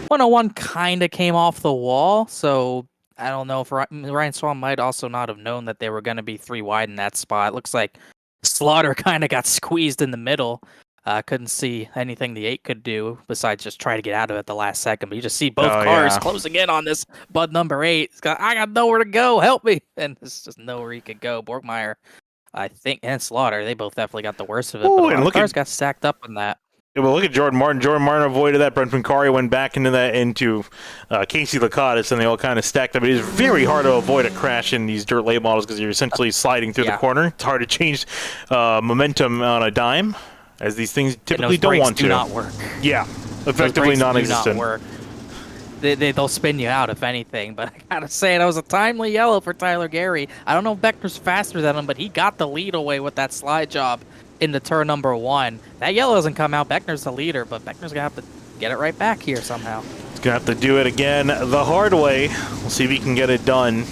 101 kind of came off the wall, so I don't know if Ryan Swan might also not have known that they were going to be 3 wide in that spot. Looks like Slaughter kind of got squeezed in the middle. Couldn't see anything the 8 could do besides just try to get out of it at the last second. But you just see both cars closing in on this Bud number 8. I got nowhere to go. Help me. And there's just nowhere he could go. Borgmeyer, I think, and Slaughter, they both definitely got the worst of it. But the cars got stacked up in that. Yeah, well, look at Jordan Martin. Jordan Martin avoided that. Brent Pincari went back into Casey Lacatis, and they all kind of stacked up. It is very hard to avoid a crash in these dirt late models because you're essentially sliding through the corner. It's hard to change momentum on a dime, as these things typically don't want to. Do not work. Yeah, effectively non-existent. Do not work. They'll spin you out if anything, but I gotta say that was a timely yellow for Tyler Gary. I don't know if Beckner's faster than him, but he got the lead away with that slide job into turn number 1. That yellow doesn't come out. Beckner's the leader, but Beckner's gonna have to get it right back here somehow. He's going to have to do it again the hard way. We'll see if he can get it done.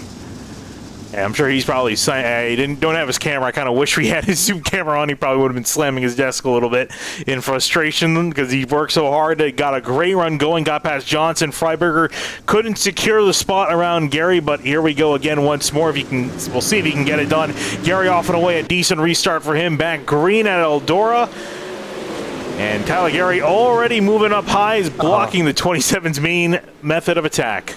And I'm sure he's probably he don't have his camera. I kind of wish we had his Zoom camera on. He probably would have been slamming his desk a little bit in frustration because he worked so hard. Got a great run going, got past Johnson. Freiberger couldn't secure the spot around Gary, but here we go again once more. If he can, we'll see if he can get it done. Gary off and away, a decent restart for him. Back green at Eldora. And Tyler Gary already moving up high, is blocking the 27's main method of attack.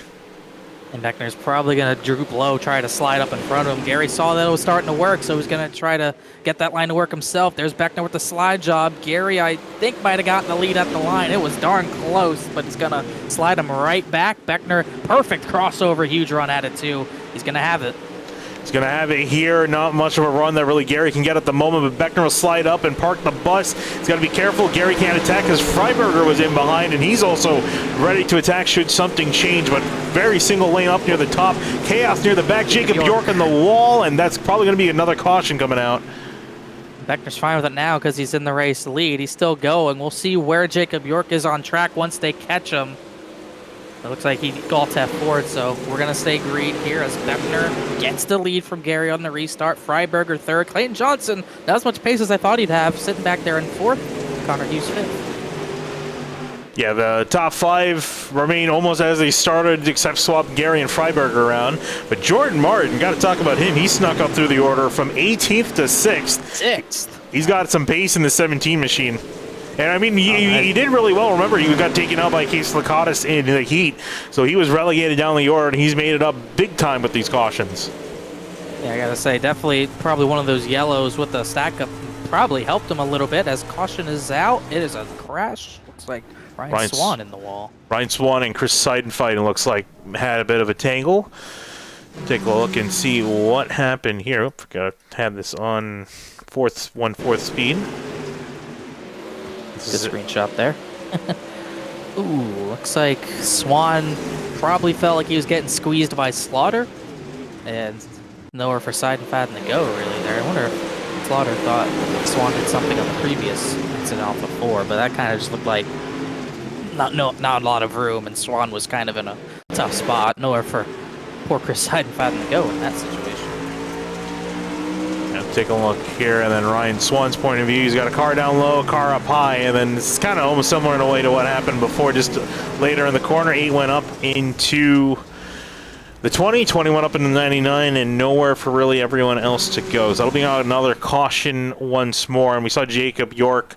And Beckner's probably going to droop low, try to slide up in front of him. Gary saw that it was starting to work, so he's going to try to get that line to work himself. There's Beckner with the slide job. Gary, I think, might have gotten the lead at the line. It was darn close, but he's going to slide him right back. Beckner, perfect crossover, huge run at it, too. He's going to have it. He's going to have it here. Not much of a run that really Gary can get at the moment, but Beckner will slide up and park the bus. He's got to be careful. Gary can't attack because Freiberger was in behind, and he's also ready to attack should something change, but very single lane up near the top. Chaos near the back. Jacob York on the wall, and that's probably going to be another caution coming out. Beckner's fine with it now because he's in the race lead. He's still going. We'll see where Jacob York is on track once they catch him. It looks like he got F forward, so we're going to stay green here as Beckner gets the lead from Gary on the restart. Freiberger third. Clayton Johnson, not as much pace as I thought he'd have, sitting back there in fourth. Connor Hughes fifth. Yeah, the top five remain almost as they started, except swap Gary and Freiberger around. But Jordan Martin, got to talk about him. He snuck up through the order from 18th to 6th. He's got some pace in the 17 machine. And I mean, he did really well. Remember, he got taken out by Case Lakatos in the heat, so he was relegated down the order, and he's made it up big time with these cautions. Yeah, I gotta say, definitely probably one of those yellows with the stack up probably helped him a little bit as caution is out. It is a crash. Looks like Ryan Swan in the wall. Ryan Swan and Chris Seidenfeld looks like had a bit of a tangle. Take a look and see what happened here. Oops, forgot to have this on 1/4 speed. Good screenshot there. Ooh, looks like Swan probably felt like he was getting squeezed by Slaughter. And nowhere for Seidenfeld to go, really, there. I wonder if Slaughter thought Swan did something on the previous incident off the 4, but that kind of just looked like not a lot of room, and Swan was kind of in a tough spot. Nowhere for poor Chris Seidenfeld to go in that situation. Take a look here, and then Ryan Swan's point of view. He's got a car down low, car up high, and then it's kind of almost similar in a way to what happened before. Just later in the corner, 8 went up into the 20, 20 went up into 99, and nowhere for really everyone else to go. So that'll be another caution once more. And we saw Jacob York.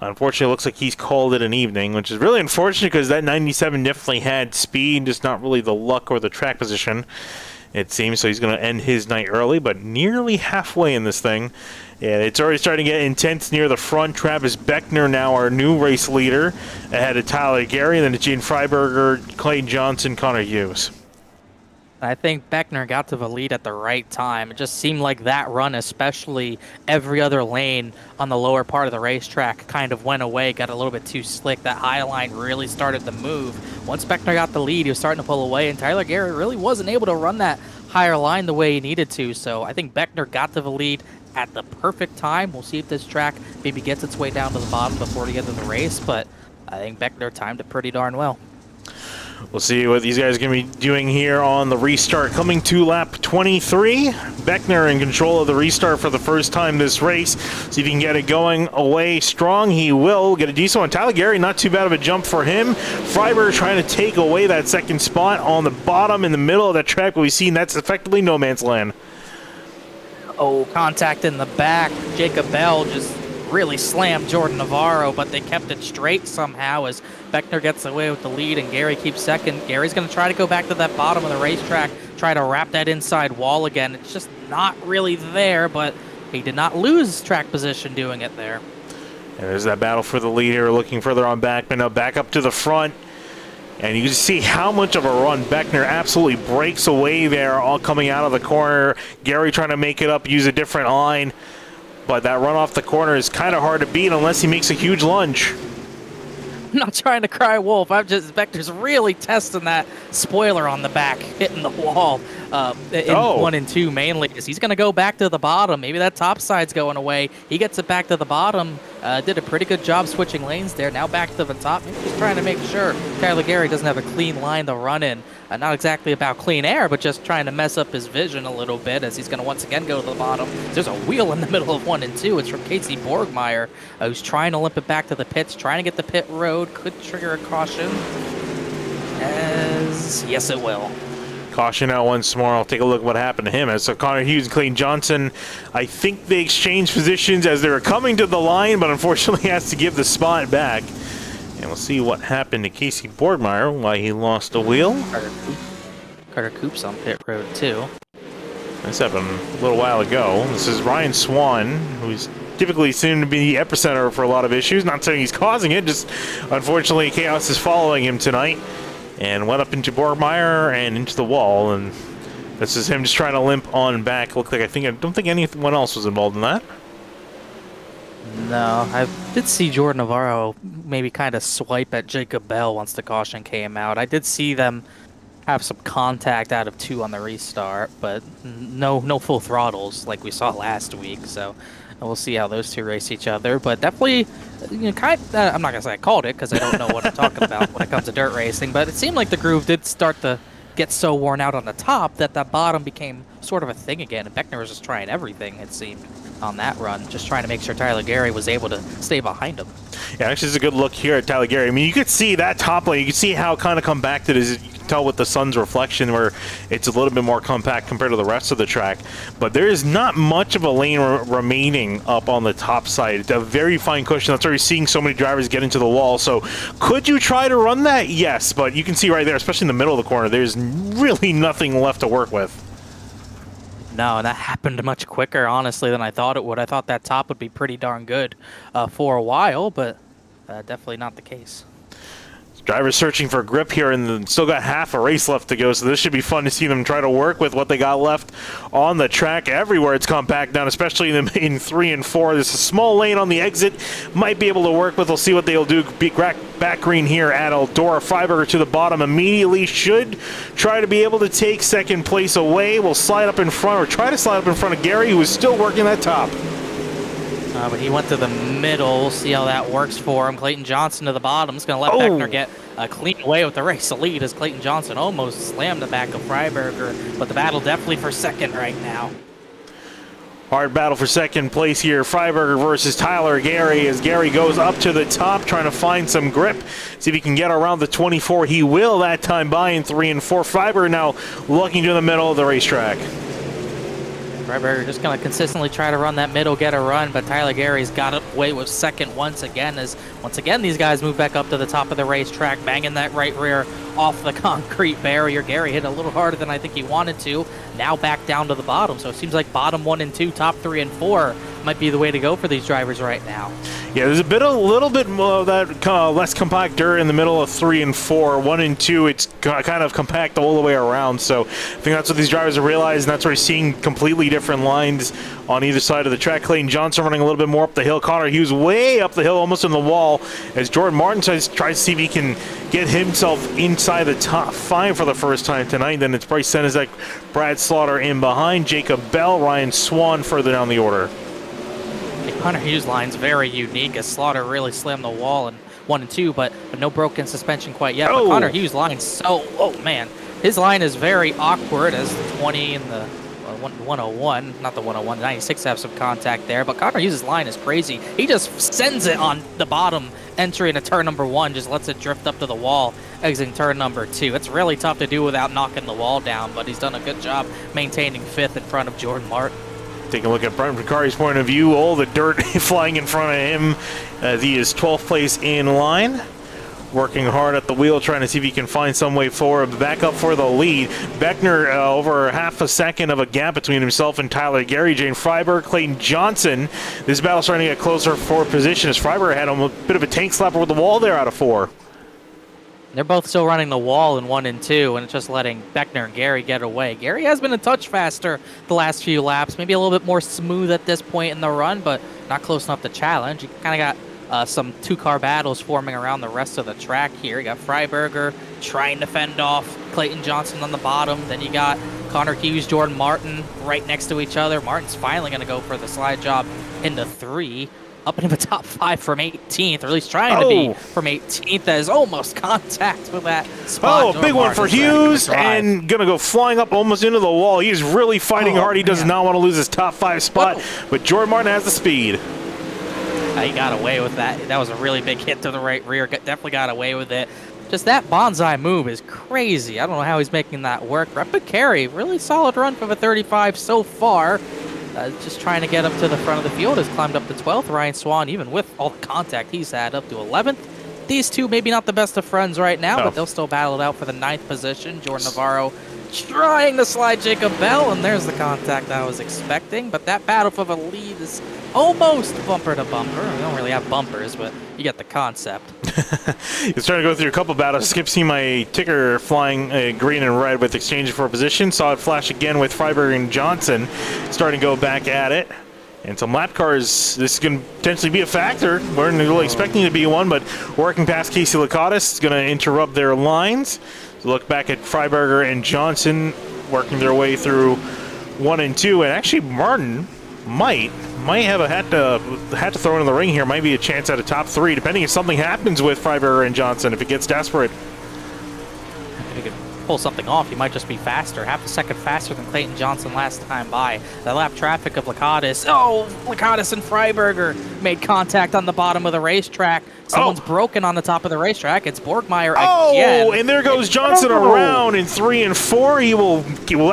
Unfortunately, it looks like he's called it an evening, which is really unfortunate because that 97 definitely had speed, just not really the luck or the track position, it seems. So he's going to end his night early, but nearly halfway in this thing. And it's already starting to get intense near the front. Travis Beckner now our new race leader ahead of Tyler Gary, and then Gene Freiberger, Clayton Johnson, Connor Hughes. I think Beckner got to the lead at the right time. It just seemed like that run, especially every other lane on the lower part of the racetrack, kind of went away, got a little bit too slick. That high line really started to move. Once Beckner got the lead, he was starting to pull away, and Tyler Gary really wasn't able to run that higher line the way he needed to. So I think Beckner got to the lead at the perfect time. We'll see if this track maybe gets its way down to the bottom before the end of the race, but I think Beckner timed it pretty darn well. We'll see what these guys are going to be doing here on the restart. Coming to lap 23. Beckner in control of the restart for the first time this race. See if he can get it going away strong. He will get a decent one. Tyler Gary, not too bad of a jump for him. Freiberger trying to take away that second spot on the bottom in the middle of that track, but we've seen that's effectively no man's land. Oh, contact in the back. Jacob Bell just really slammed Jordan Navarro, but they kept it straight somehow as Beckner gets away with the lead and Gary keeps second. Gary's going to try to go back to that bottom of the racetrack, try to wrap that inside wall again. It's just not really there, but he did not lose track position doing it there. And there's that battle for the lead here, looking further on Backman. Now back up to the front. And you can see how much of a run Beckner absolutely breaks away there, all coming out of the corner. Gary trying to make it up, use a different line. But that run off the corner is kind of hard to beat unless he makes a huge lunge. I'm not trying to cry wolf. Beckner's really testing that spoiler on the back, hitting the wall in 1 and 2 mainly. He's going to go back to the bottom. Maybe that top side's going away. He gets it back to the bottom did a pretty good job switching lanes there. Now back to the top. Maybe just trying to make sure Tyler Gary doesn't have a clean line to run in. Not exactly about clean air, but just trying to mess up his vision a little bit as he's going to once again go to the bottom. There's a wheel in the middle of 1 and 2. It's from Casey Borgmeyer, who's trying to limp it back to the pits, trying to get the pit road. Could trigger a caution. Yes, it will. Caution out once more. I'll take a look at what happened to him. As so Connor Hughes and Clayton Johnson, I think they exchanged positions as they were coming to the line, but unfortunately has to give the spot back. And we'll see what happened to Casey Borgmeyer, why he lost a wheel. Carter Coop's on pit road too. This happened a little while ago. This is Ryan Swan, who's typically seemed to be the epicenter for a lot of issues. Not saying he's causing it, just unfortunately chaos is following him tonight. And went up into Borgmeyer and into the wall, and this is him just trying to limp on back. Looked like I don't think anyone else was involved in that. No, I did see Jordan Navarro maybe kind of swipe at Jacob Bell once the caution came out. I did see them have some contact out of 2 on the restart, but no full throttles like we saw last week. So we'll see how those two race each other. But definitely, I'm not gonna say I called it because I don't know what I'm talking about when it comes to dirt racing. But it seemed like the groove did start to get so worn out on the top that that bottom became sort of a thing again. And Beckner was just trying everything, it seemed, on that run, just trying to make sure Tyler Gary was able to stay behind him. Yeah, actually, it's a good look here at Tyler Gary. I mean, you could see that top lane. You could see how kind of compacted it is. You can tell with the sun's reflection where it's a little bit more compact compared to the rest of the track. But there is not much of a lane remaining up on the top side. It's a very fine cushion. That's why you're seeing so many drivers get into the wall. So could you try to run that? Yes, but you can see right there, especially in the middle of the corner, there's really nothing left to work with. No, that happened much quicker, honestly, than I thought it would. I thought that top would be pretty darn good for a while, but definitely not the case. Drivers searching for grip here, and still got half a race left to go, so this should be fun to see them try to work with what they got left on the track. Everywhere it's compact down, especially in 3 and 4. There's a small lane on the exit, might be able to work with. We'll see what they'll do. Back green here at Eldora. Freiberger to the bottom immediately. Should try to be able to take second place away. We'll slide up in front, or try to slide up in front of Gary, who is still working that top. But he went to the middle. We'll see how that works for him. Clayton Johnson to the bottom. He's going to let Beckner get a clean away with the race lead as Clayton Johnson almost slammed the back of Freiberger. But the battle definitely for second right now. Hard battle for second place here. Freiberger versus Tyler Gary as Gary goes up to the top trying to find some grip. See if he can get around the 24. He will that time by in 3 and 4. Freiberger now looking to the middle of the racetrack. Freiberger just going to consistently try to run that middle, get a run, but Tyler Gary's got away with second once again as once again these guys move back up to the top of the racetrack, banging that right rear off the concrete barrier. Gary hit a little harder than I think he wanted to. Now back down to the bottom, so it seems like bottom 1 and 2, top 3 and 4 might be the way to go for these drivers right now. Yeah, there's a little bit more of that less compact dirt in the middle of 3 and 4. 1 and 2, it's kind of compact all the way around. So I think that's what these drivers have realized, and that's where you're seeing completely different lines on either side of the track. Clayton Johnson running a little bit more up the hill. Connor Hughes way up the hill, almost in the wall, as Jordan Martin tries to see if he can get himself inside the top 5 for the first time tonight. Then it's Bryce Senizek, Brad Slaughter in behind, Jacob Bell, Ryan Swan further down the order. Connor Hughes' line's very unique as Slaughter really slammed the wall in 1 and 2, but no broken suspension quite yet. But Connor Hughes' line's oh man, his line is very awkward as the 20 and the 101, not the 101, the 96 have some contact there, but Connor Hughes' line is crazy. He just sends it on the bottom entry into turn number 1, just lets it drift up to the wall, exiting turn number 2. It's really tough to do without knocking the wall down, but he's done a good job maintaining 5th in front of Jordan Martin. Taking a look at Brent Ricciardi's point of view, all the dirt flying in front of him as he is 12th place in line. Working hard at the wheel, trying to see if he can find some way forward. Back up for the lead. Beckner over half a second of a gap between himself and Tyler Gary. Jane Freiberger, Clayton Johnson. This battle starting to get closer for position as Freiberger had a bit of a tank slapper with the wall there out of 4. They're both still running the wall in 1 and 2, and it's just letting Beckner and Gary get away. Gary has been a touch faster the last few laps, maybe a little bit more smooth at this point in the run, but not close enough to challenge. You kind of got some 2-car battles forming around the rest of the track here. You got Freiberger trying to fend off Clayton Johnson on the bottom. Then you got Connor Hughes, Jordan Martin right next to each other. Martin's finally going to go for the slide job into 3. up into the top 5 from 18th, or at least trying to be from 18th. That is almost contact with that spot. Oh, a big one for Hughes, and gonna go flying up almost into the wall. He's really fighting hard. He does not want to lose his top 5 spot, but Jordan Martin has the speed. He got away with that. That was a really big hit to the right rear. Definitely got away with it. Just that bonsai move is crazy. I don't know how he's making that work. Rapid carry, really solid run for the 35 so far. Just trying to get up to the front of the field. Has climbed up to 12th. Ryan Swan, even with all the contact he's had, up to 11th. These two maybe not the best of friends right now, but they'll still battle it out for the 9th position. Jordan Navarro trying to slide Jacob Bell, and there's the contact I was expecting. But that battle for the lead is almost bumper to bumper. We don't really have bumpers, but you get the concept. He's trying to go through a couple battles. Skip see my ticker flying green and red with exchange for position. Saw it flash again with Freiberg and Johnson starting to go back at it. And some lap cars, this is going to potentially be a factor. We weren't really expecting it to be one, but working past Casey Lakatos is going to interrupt their lines. So look back at Freiberger and Johnson working their way through 1 and 2. And actually, Martin might have a hat to throw in the ring here. Might be a chance at a top 3, depending if something happens with Freiberger and Johnson. If it gets desperate, if he could pull something off, he might just be faster, half a second faster than Clayton Johnson last time by. The lap traffic of Lakatos. Oh, Lakatos and Freiberger made contact on the bottom of the racetrack. Someone's broken on the top of the racetrack. It's Borgmeyer again. Oh, and there goes Johnson around in 3 and 4. He will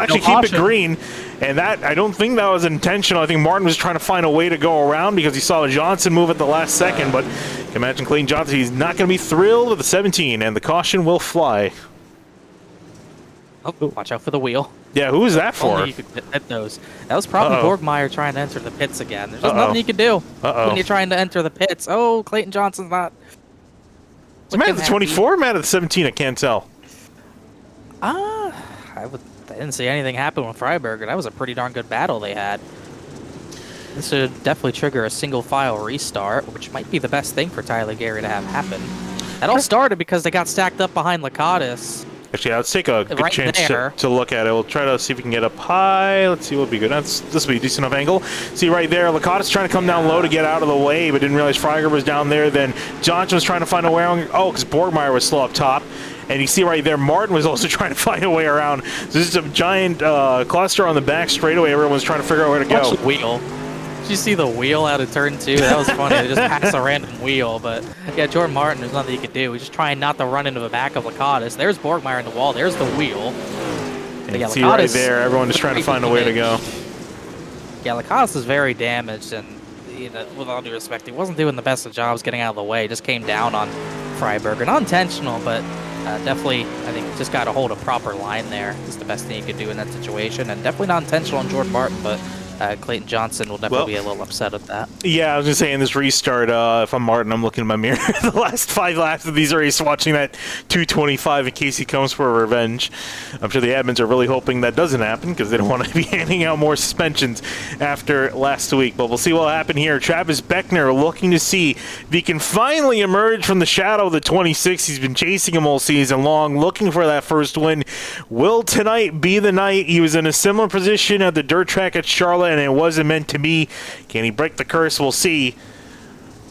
actually keep it green. And that, I don't think that was intentional. I think Martin was trying to find a way to go around because he saw Johnson move at the last second. But you can imagine Clayton Johnson, he's not going to be thrilled with the 17, and the caution will fly. Oh, watch out for the wheel. Yeah, who was that for? Only you could hit those. That was probably Borgmeyer trying to enter the pits again. There's just nothing you can do when you're trying to enter the pits. Oh, Clayton Johnson's not. Is he mad at the 24 or mad at the 17? I can't tell. I didn't see anything happen with Freiberger. That was a pretty darn good battle they had. This should definitely trigger a single file restart, which might be the best thing for Tyler Gary to have happen. That all started because they got stacked up behind Lakatos. Actually, let's take a good chance to look at it. We'll try to see if we can get up high. Let's see what would be good. This will be a decent enough angle. See right there, Lakatos trying to come down low to get out of the way, but didn't realize Freiberger was down there. Then Johnson was trying to find a way around. Oh, because Borgmeyer was still up top. And you see right there, Martin was also trying to find a way around. So this is a giant cluster on the back straightaway. Everyone's trying to figure out where to go. Watch the wheel. Did you see the wheel out of turn 2? That was funny. They just passed a random wheel. But yeah, Jordan Martin, there's nothing he could do. He's just trying not to run into the back of Lakatos. There's Borgmeyer in the wall. There's the wheel. And you see right there, everyone just trying to find a way to go. Yeah, Lakatos is very damaged, and with all due respect, he wasn't doing the best of jobs getting out of the way. He just came down on Freiberger. Not intentional, but definitely, I think, just got to hold a proper line there. It's the best thing you could do in that situation, and definitely not intentional on Jordan Martin, but Clayton Johnson will definitely be a little upset at that. Yeah, I was going to say, in this restart, if I'm Martin, I'm looking in my mirror the last 5 laps of these races, watching that 225 in case he comes for revenge. I'm sure the admins are really hoping that doesn't happen because they don't want to be handing out more suspensions after last week. But we'll see what will happen here. Travis Beckner looking to see if he can finally emerge from the shadow of the 26. He's been chasing him all season long, looking for that first win. Will tonight be the night? He was in a similar position at the dirt track at Charlotte, and it wasn't meant to be. Can he break the curse? We'll see.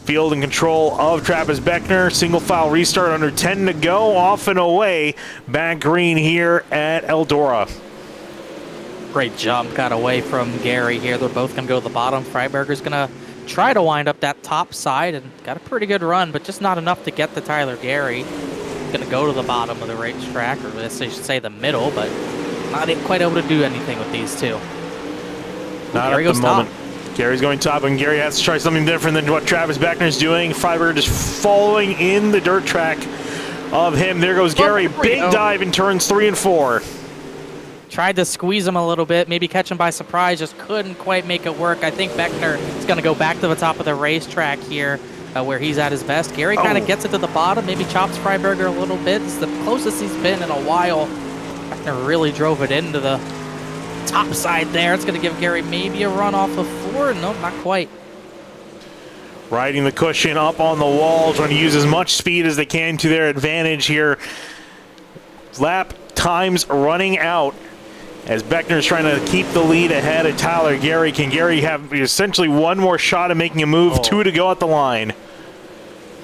Field and control of Travis Beckner. Single file restart under 10 to go. Off and away. Back green here at Eldora. Great jump. Got away from Gary here. They're both going to go to the bottom. Freiberger's going to try to wind up that top side and got a pretty good run, but just not enough to get to Tyler Gary. Going to go to the bottom of the racetrack, or I should say the middle, but not quite able to do anything with these two. Not at the moment. Gary's going top, and Gary has to try something different than what Travis Beckner's doing. Freiberger just following in the dirt track of him. There goes Gary. Big dive in turns 3 and 4. Tried to squeeze him a little bit, maybe catch him by surprise, just couldn't quite make it work. I think Beckner is going to go back to the top of the racetrack here, where he's at his best. Gary kind of gets it to the bottom, maybe chops Freiberger a little bit. It's the closest he's been in a while. Beckner really drove it into the top side there. It's going to give Gary maybe a run off of 4. Nope, not quite. Riding the cushion up on the wall, trying to use as much speed as they can to their advantage here. Lap times running out as Beckner's trying to keep the lead ahead of Tyler Gary. Can Gary have essentially one more shot at making a move? 2 to go at the line.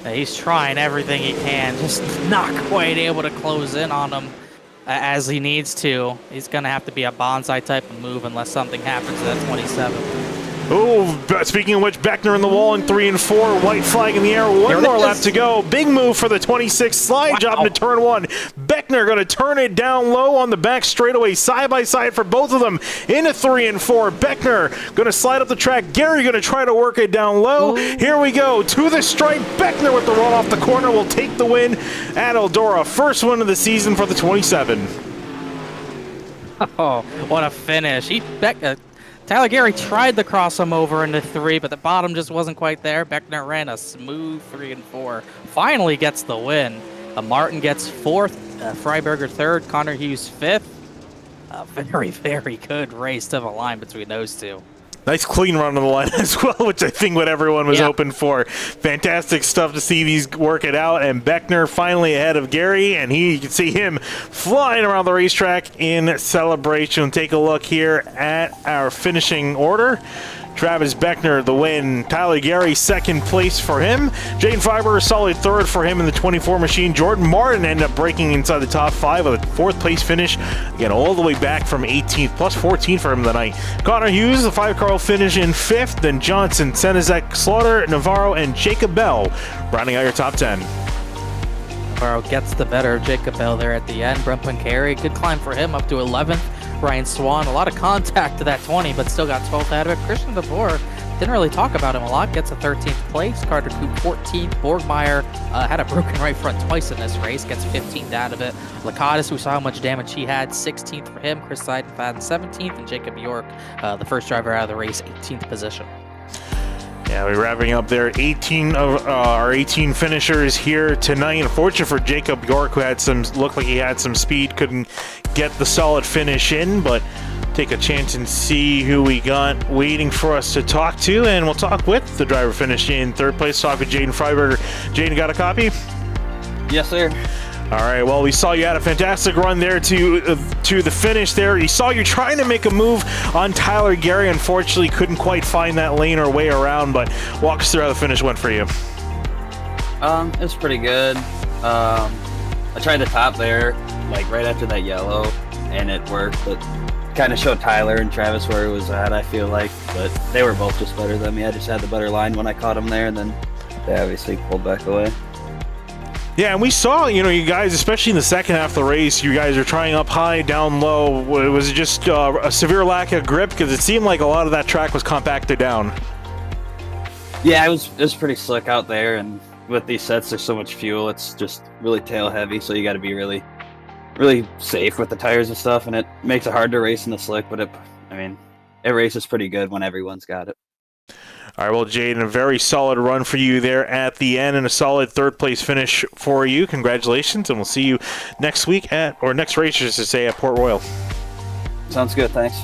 He's trying everything he can, just not quite able to close in on him as he needs to. He's going to have to be a bonsai type of move unless something happens to that 27. Oh, speaking of which, Beckner in the wall in 3 and 4. White flag in the air. One more left to go. Big move for the 26. Slide job into turn 1. Beckner going to turn it down low on the back straightaway. Side by side for both of them. Into 3 and 4. Beckner going to slide up the track. Gary going to try to work it down low. Here we go. To the stripe. Beckner with the run off the corner will take the win at Eldora. First win of the season for the 27. Oh, what a finish. Tyler Gary tried to cross him over into 3, but the bottom just wasn't quite there. Beckner ran a smooth 3 and 4. Finally gets the win. Martin gets 4th, Freiberger 3rd, Connor Hughes 5th. A very, very good race to the line between those two. Nice clean run on the line as well, which I think what everyone was hoping for. Fantastic stuff to see these work it out. And Beckner finally ahead of Gary, and you can see him flying around the racetrack in celebration. Take a look here at our finishing order. Travis Beckner, the win. Tyler Gary, 2nd place for him. Jaden Freiberger, solid 3rd for him in the 24 machine. Jordan Martin ended up breaking inside the top 5 with a 4th place finish. Again, all the way back from 18th, plus 14 for him tonight. Connor Hughes, the 5-car finish in 5th. Then Johnson, Senezek, Slaughter, Navarro, and Jacob Bell rounding out your top 10. Navarro gets the better of Jacob Bell there at the end. Brent Pancari, good climb for him up to 11th. Ryan Swan, a lot of contact to that 20, but still got 12th out of it. Christian DeVore, didn't really talk about him a lot, gets a 13th place. Carter Coop, 14th. Borgmeyer had a broken right front twice in this race, gets 15th out of it. Lakatos, we saw how much damage he had, 16th for him. Chris Seidenfaden, 17th, and Jacob York, the first driver out of the race, 18th position. Yeah, we're wrapping up there. 18 of our 18 finishers here tonight. Unfortunate for Jacob York, who looked like he had some speed, couldn't get the solid finish in, but take a chance and see who we got waiting for us to talk to, and we'll talk with the driver finishing in 3rd place. Talk with Jaden Freiberger. Jaden, got a copy? Yes, sir. All right, well, we saw you had a fantastic run there to the finish there. You saw you trying to make a move on Tyler Gary. Unfortunately, couldn't quite find that lane or way around, but walk us through how the finish went for you. It was pretty good. I tried the top there, like right after that yellow, and it worked, but kind of showed Tyler and Travis where it was at, I feel like, but they were both just better than me. I just had the better line when I caught them there, and then they obviously pulled back away. Yeah, and we saw, you guys, especially in the second half of the race, you guys are trying up high, down low. Was it just a severe lack of grip? Because it seemed like a lot of that track was compacted down. Yeah, it was pretty slick out there, and with these sets, there's so much fuel. It's just really tail heavy, so you got to be really, really safe with the tires and stuff, and it makes it hard to race in the slick, but it races pretty good when everyone's got it. All right, well, Jaden, a very solid run for you there at the end and a solid 3rd place finish for you. Congratulations, and we'll see you next week next race, just to say, at Port Royal. Sounds good, thanks.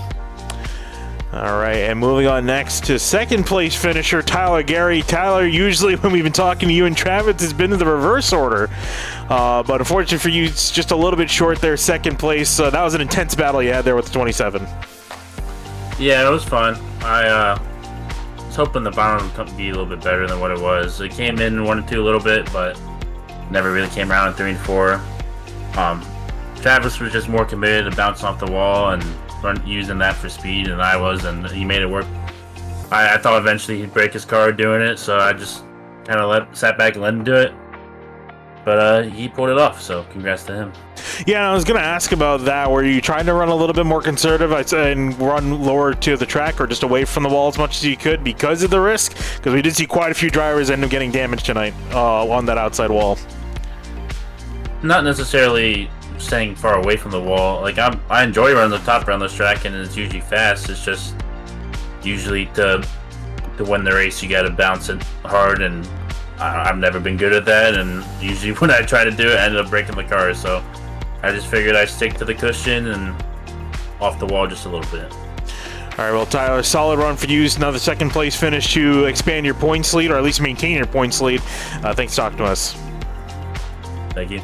All right, and moving on next to 2nd place finisher, Tyler Gary. Tyler, usually when we've been talking to you and Travis, it's been in the reverse order. But unfortunately for you, it's just a little bit short there, 2nd place. That was an intense battle you had there with the 27. Yeah, it was fun. I was hoping the bottom would be a little bit better than what it was. It came in 1 and 2 a little bit, but never really came around in 3 and 4. Travis was just more committed to bouncing off the wall and using that for speed than I was, and he made it work. I thought eventually he'd break his car doing it, so I just kind of sat back and let him do it. But he pulled it off, so congrats to him. Yeah, I was going to ask about that. Were you trying to run a little bit more conservative and run lower to the track, or just away from the wall as much as you could because of the risk? Because we did see quite a few drivers end up getting damaged tonight on that outside wall. Not necessarily staying far away from the wall. Like I enjoy running the top around this track, and it's usually fast. It's just usually to win the race, you got to bounce it hard, and I've never been good at that. And usually when I try to do it, I ended up breaking the car. So I just figured I'd stick to the cushion and off the wall just a little bit. All right, well, Tyler, solid run for you. Another 2nd place finish to expand your points lead, or at least maintain your points lead. Thanks for talking to us. Thank you.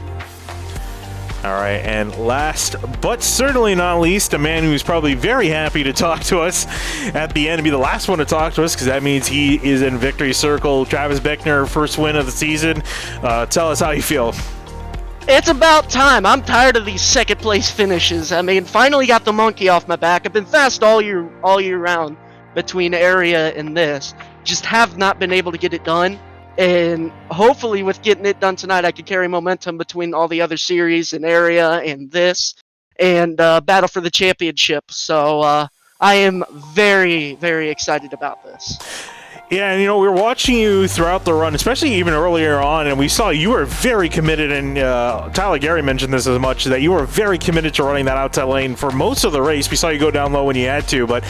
All right, and last but certainly not least, a man who's probably very happy to talk to us at the end and be the last one to talk to us, because that means he is in victory circle. Travis Beckner, first win of the season. Tell us how you feel. It's about time. I'm tired of these second place finishes. I mean, finally got the monkey off my back. I've been fast all year round between area and this. Just have not been able to get it done. And hopefully with getting it done tonight, I can carry momentum between all the other series and area and this and battle for the championship. So I am very, very excited about this. Yeah, and we were watching you throughout the run, especially even earlier on, and we saw you were very committed, and Tyler Gary mentioned this as much, that you were very committed to running that outside lane for most of the race. We saw you go down low when you had to, but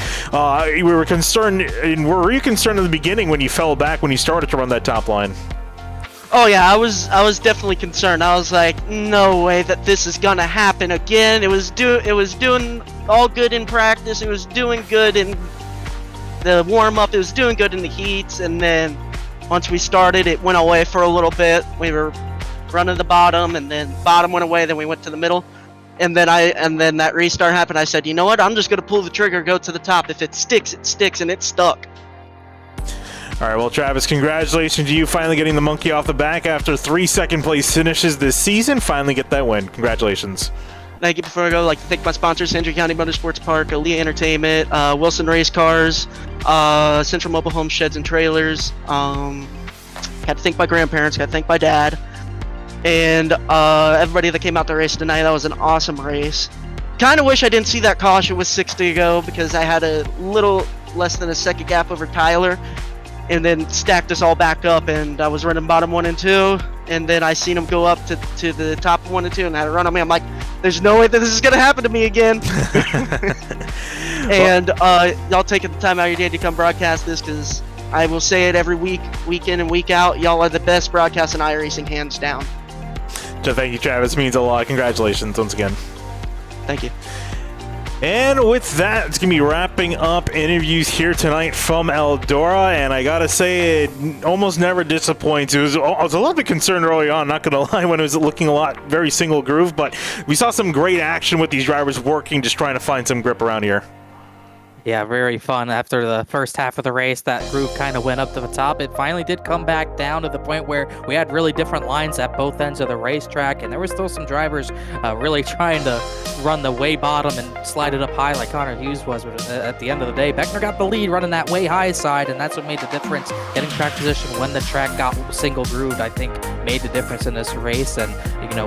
we were concerned, and were you concerned in the beginning when you fell back when you started to run that top line? Oh yeah, I was definitely concerned. I was like, no way that this is gonna happen again. It was doing all good in practice. It was doing good in the warm-up. It was doing good in the heats, and then once we started, it went away for a little bit. We were running the bottom, and then bottom went away, then we went to the middle, and then that restart happened. I said, you know what, I'm just gonna pull the trigger, go to the top. If it sticks, it sticks, and it stuck. All right, well, Travis, congratulations to you finally getting the monkey off the back after 3 second-place finishes this season. Finally get that win. Congratulations. Thank you. Before I go, I'd like to thank my sponsors, Hendry County Motorsports Park, Aaliyah Entertainment, Wilson Race Cars, Central Mobile Home Sheds and Trailers. Had to thank my grandparents, got to thank my dad, and everybody that came out to race tonight. That was an awesome race. Kind of wish I didn't see that caution with 60 to go, because I had a little less than a second gap over Tyler, and then stacked us all back up, and I was running bottom 1 and 2, and then I seen him go up to the top 1 and 2 and had to run on me. I'm like, there's no way that this is going to happen to me again. And y'all taking the time out of your day to come broadcast this, because I will say it every week, week in and week out, y'all are the best broadcast in iRacing, hands down. So thank you, Travis. Means a lot. Congratulations once again. Thank you. And with that, it's going to be wrapping up interviews here tonight from Eldora, and I got to say, it almost never disappoints. I was a little bit concerned early on, not going to lie, when it was looking a lot very single groove, but we saw some great action with these drivers working, just trying to find some grip around here. Yeah, very fun. After the first half of the race, that groove kind of went up to the top. It finally did come back down to the point where we had really different lines at both ends of the racetrack, and there were still some drivers really trying to run the way bottom and slide it up high like Connor Hughes was. But at the end of the day, Beckner got the lead running that way high side, and that's what made the difference. Getting track position when the track got single grooved, I think, made the difference in this race. And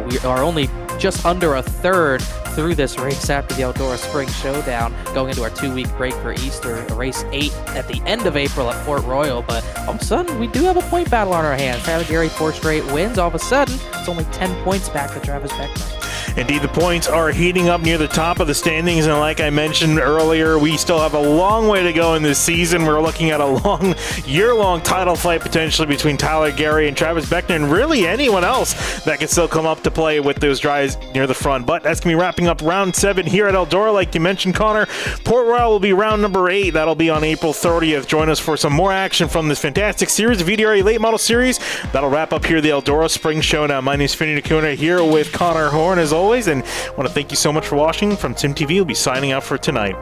we are only just under a third through this race after the Eldora Spring Showdown, going into our 2-week break for Easter, race 8 at the end of April at Port Royal. But all of a sudden, we do have a point battle on our hands. Tyler Gary, 4 straight wins. All of a sudden, it's only 10 points back to Travis Beckner. Indeed, the points are heating up near the top of the standings, and like I mentioned earlier, we still have a long way to go in this season. We're looking at a long, year-long title fight potentially between Tyler Gary and Travis Beckner, and really anyone else that can still come up to play with those drives near the front. But that's going to be wrapping up round 7 here at Eldora. Like you mentioned, Connor, Port Royal will be round number 8. That'll be on April 30th. Join us for some more action from this fantastic series, the VDRA Late Model Series. That'll wrap up here the Eldora Spring Showdown. My name is Finney Nakuna here with Connor Horn as always, and I want to thank you so much for watching. From Sim TV, we'll be signing out for tonight.